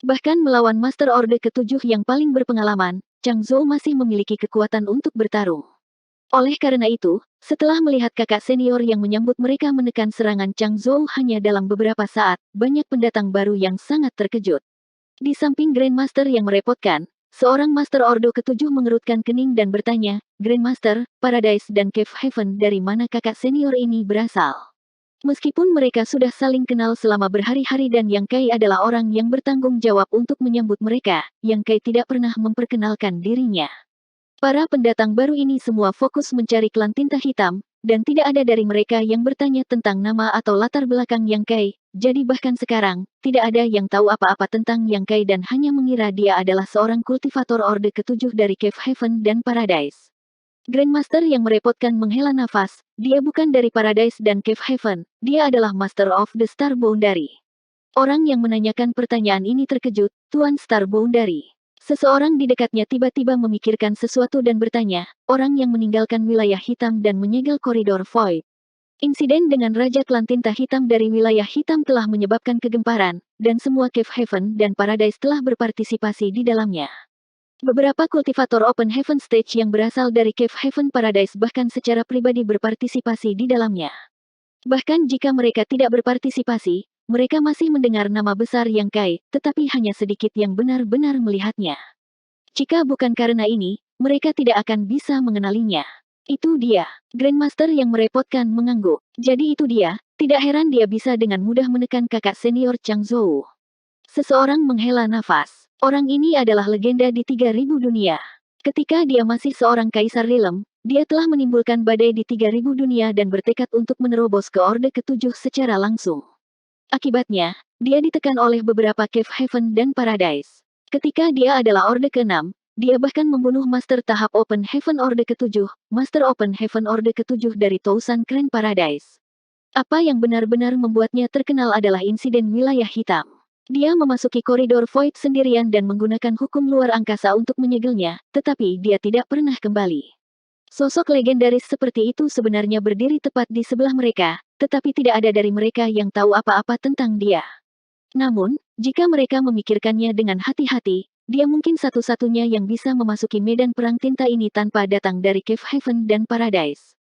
Bahkan melawan Master Orde ke-7 yang paling berpengalaman, Chang Zhou masih memiliki kekuatan untuk bertarung. Oleh karena itu, setelah melihat kakak senior yang menyambut mereka menekan serangan Chang Zhou hanya dalam beberapa saat, banyak pendatang baru yang sangat terkejut. Di samping Grandmaster yang merepotkan, seorang Master Orde ke-7 mengerutkan kening dan bertanya, Grandmaster, Paradise dan Cave Heaven dari mana kakak senior ini berasal? Meskipun mereka sudah saling kenal selama berhari-hari dan Yang Kai adalah orang yang bertanggung jawab untuk menyambut mereka, Yang Kai tidak pernah memperkenalkan dirinya. Para pendatang baru ini semua fokus mencari klan tinta hitam, dan tidak ada dari mereka yang bertanya tentang nama atau latar belakang Yang Kai, jadi bahkan sekarang, tidak ada yang tahu apa-apa tentang Yang Kai dan hanya mengira dia adalah seorang kultivator Orde ke-7 dari Cave Heaven dan Paradise. Grandmaster yang merepotkan menghela nafas, dia bukan dari Paradise dan Cave Heaven, dia adalah Master of the Star Boundary. Orang yang menanyakan pertanyaan ini terkejut, Tuan Star Boundary. Seseorang di dekatnya tiba-tiba memikirkan sesuatu dan bertanya, orang yang meninggalkan wilayah hitam dan menyegel koridor Void. Insiden dengan Raja Klan Tinta Hitam dari wilayah hitam telah menyebabkan kegemparan, dan semua Cave Heaven dan Paradise telah berpartisipasi di dalamnya. Beberapa kultivator Open Heaven Stage yang berasal dari Cave Heaven Paradise bahkan secara pribadi berpartisipasi di dalamnya. Bahkan jika mereka tidak berpartisipasi, mereka masih mendengar nama besar Yang Kai, tetapi hanya sedikit yang benar-benar melihatnya. Jika bukan karena ini, mereka tidak akan bisa mengenalinya. Itu dia, Grandmaster yang merepotkan mengangguk. Jadi itu dia, tidak heran dia bisa dengan mudah menekan kakak senior Chang Zhou. Seseorang menghela nafas. Orang ini adalah legenda di 3000 dunia. Ketika dia masih seorang kaisar Rilem, dia telah menimbulkan badai di 3000 dunia dan bertekad untuk menerobos ke Orde ke-7 secara langsung. Akibatnya, dia ditekan oleh beberapa Cave Heaven dan Paradise. Ketika dia adalah Orde ke-6, dia bahkan membunuh Master tahap Open Heaven Orde ke-7, Master Open Heaven Orde ke-7 dari Tousan Grand Paradise. Apa yang benar-benar membuatnya terkenal adalah insiden wilayah hitam. Dia memasuki koridor Void sendirian dan menggunakan hukum luar angkasa untuk menyegelnya, tetapi dia tidak pernah kembali. Sosok legendaris seperti itu sebenarnya berdiri tepat di sebelah mereka, tetapi tidak ada dari mereka yang tahu apa-apa tentang dia. Namun, jika mereka memikirkannya dengan hati-hati, dia mungkin satu-satunya yang bisa memasuki medan perang tinta ini tanpa datang dari Cave Heaven dan Paradise.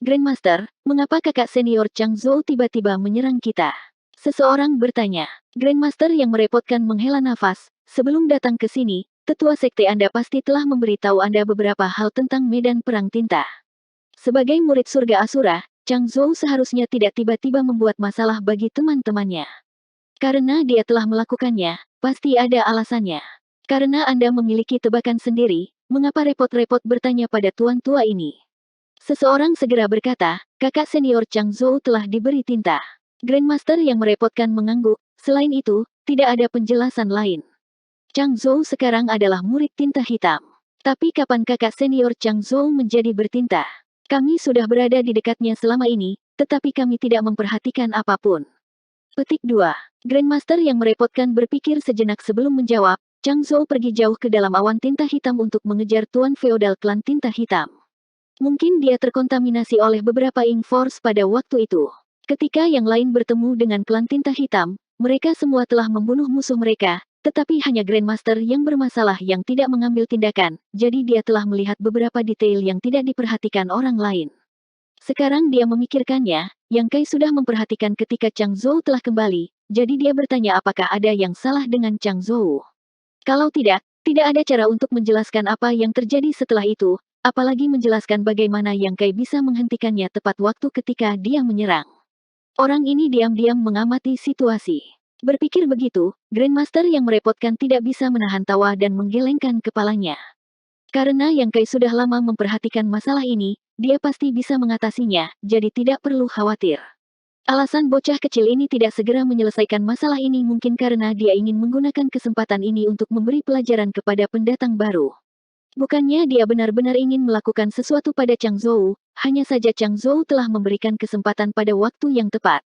Grandmaster, mengapa kakak senior Chang Zhou tiba-tiba menyerang kita? Seseorang bertanya. Grandmaster yang merepotkan menghela nafas, sebelum datang ke sini, tetua sekte Anda pasti telah memberitahu Anda beberapa hal tentang medan perang tinta. Sebagai murid surga Asura, Chang Zhou seharusnya tidak tiba-tiba membuat masalah bagi teman-temannya. Karena dia telah melakukannya, pasti ada alasannya. Karena Anda memiliki tebakan sendiri, mengapa repot-repot bertanya pada tuan tua ini? Seseorang segera berkata, kakak senior Chang Zhou telah diberi tinta. Grandmaster yang merepotkan mengangguk, selain itu, tidak ada penjelasan lain. Chang Zhou sekarang adalah murid tinta hitam. Tapi kapan kakak senior Chang Zhou menjadi bertinta? Kami sudah berada di dekatnya selama ini, tetapi kami tidak memperhatikan apapun. Petik 2. Grandmaster yang merepotkan berpikir sejenak sebelum menjawab, Chang Zhou pergi jauh ke dalam awan tinta hitam untuk mengejar tuan feodal klan tinta hitam. Mungkin dia terkontaminasi oleh beberapa Ink Force pada waktu itu. Ketika yang lain bertemu dengan klan tinta hitam, mereka semua telah membunuh musuh mereka, tetapi hanya Grandmaster yang bermasalah yang tidak mengambil tindakan, jadi dia telah melihat beberapa detail yang tidak diperhatikan orang lain. Sekarang dia memikirkannya, Yang Kai sudah memperhatikan ketika Chang Zhou telah kembali, jadi dia bertanya apakah ada yang salah dengan Chang Zhou. Kalau tidak, tidak ada cara untuk menjelaskan apa yang terjadi setelah itu, apalagi menjelaskan bagaimana Yang Kai bisa menghentikannya tepat waktu ketika dia menyerang. Orang ini diam-diam mengamati situasi. Berpikir begitu, Grandmaster yang merepotkan tidak bisa menahan tawa dan menggelengkan kepalanya. Karena Yang Kai sudah lama memperhatikan masalah ini, dia pasti bisa mengatasinya, jadi tidak perlu khawatir. Alasan bocah kecil ini tidak segera menyelesaikan masalah ini mungkin karena dia ingin menggunakan kesempatan ini untuk memberi pelajaran kepada pendatang baru. Bukannya dia benar-benar ingin melakukan sesuatu pada Chang Zhou, hanya saja Chang Zhou telah memberikan kesempatan pada waktu yang tepat.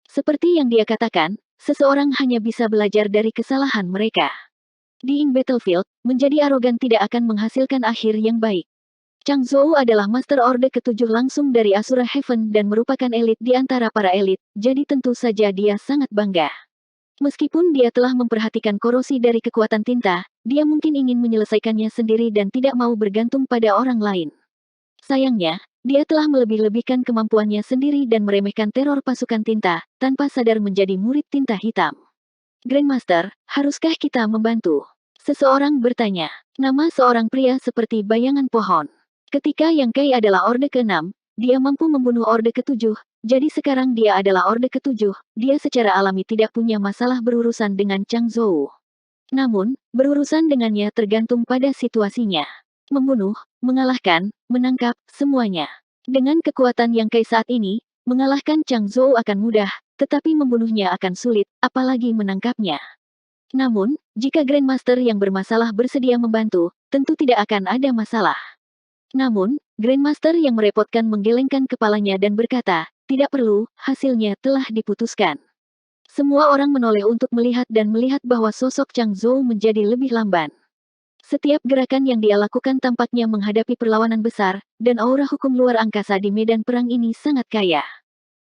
Seperti yang dia katakan, seseorang hanya bisa belajar dari kesalahan mereka. Di Ink Battlefield, menjadi arogan tidak akan menghasilkan akhir yang baik. Chang Zhou adalah Master Orde ke-7 langsung dari Asura Heaven dan merupakan elit di antara para elit, jadi tentu saja dia sangat bangga. Meskipun dia telah memperhatikan korosi dari kekuatan tinta, dia mungkin ingin menyelesaikannya sendiri dan tidak mau bergantung pada orang lain. Sayangnya, dia telah melebih-lebihkan kemampuannya sendiri dan meremehkan teror pasukan tinta, tanpa sadar menjadi murid tinta hitam. Grandmaster, haruskah kita membantu? Seseorang bertanya. Nama seorang pria seperti bayangan pohon. Ketika Yang Kai adalah Orde ke-6, dia mampu membunuh Orde ke-7, jadi sekarang dia adalah Orde ke-7, dia secara alami tidak punya masalah berurusan dengan Chang Zhou. Namun, berurusan dengannya tergantung pada situasinya. Membunuh, mengalahkan, menangkap, semuanya. Dengan kekuatan Yang Kai saat ini, mengalahkan Chang Zhou akan mudah, tetapi membunuhnya akan sulit, apalagi menangkapnya. Namun, jika Grandmaster yang bermasalah bersedia membantu, tentu tidak akan ada masalah. Namun, Grandmaster yang merepotkan menggelengkan kepalanya dan berkata, tidak perlu, hasilnya telah diputuskan. Semua orang menoleh untuk melihat dan melihat bahwa sosok Chang Zhou menjadi lebih lamban. Setiap gerakan yang dia lakukan tampaknya menghadapi perlawanan besar, dan aura hukum luar angkasa di medan perang ini sangat kaya.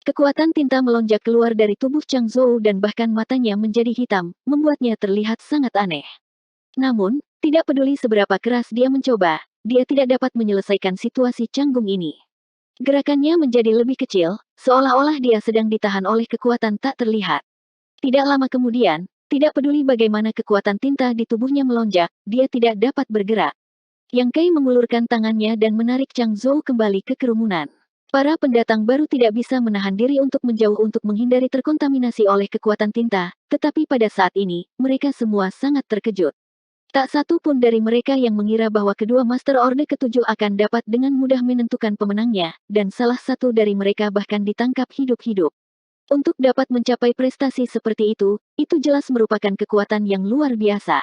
Kekuatan tinta melonjak keluar dari tubuh Chang Zhou dan bahkan matanya menjadi hitam, membuatnya terlihat sangat aneh. Namun, tidak peduli seberapa keras dia mencoba, dia tidak dapat menyelesaikan situasi canggung ini. Gerakannya menjadi lebih kecil, seolah-olah dia sedang ditahan oleh kekuatan tak terlihat. Tidak lama kemudian, tidak peduli bagaimana kekuatan tinta di tubuhnya melonjak, dia tidak dapat bergerak. Yang Kai mengulurkan tangannya dan menarik Chang Zhou kembali ke kerumunan. Para pendatang baru tidak bisa menahan diri untuk menjauh untuk menghindari terkontaminasi oleh kekuatan tinta, tetapi pada saat ini, mereka semua sangat terkejut. Tak satu pun dari mereka yang mengira bahwa kedua Master Orde ke-7 akan dapat dengan mudah menentukan pemenangnya, dan salah satu dari mereka bahkan ditangkap hidup-hidup. Untuk dapat mencapai prestasi seperti itu jelas merupakan kekuatan yang luar biasa.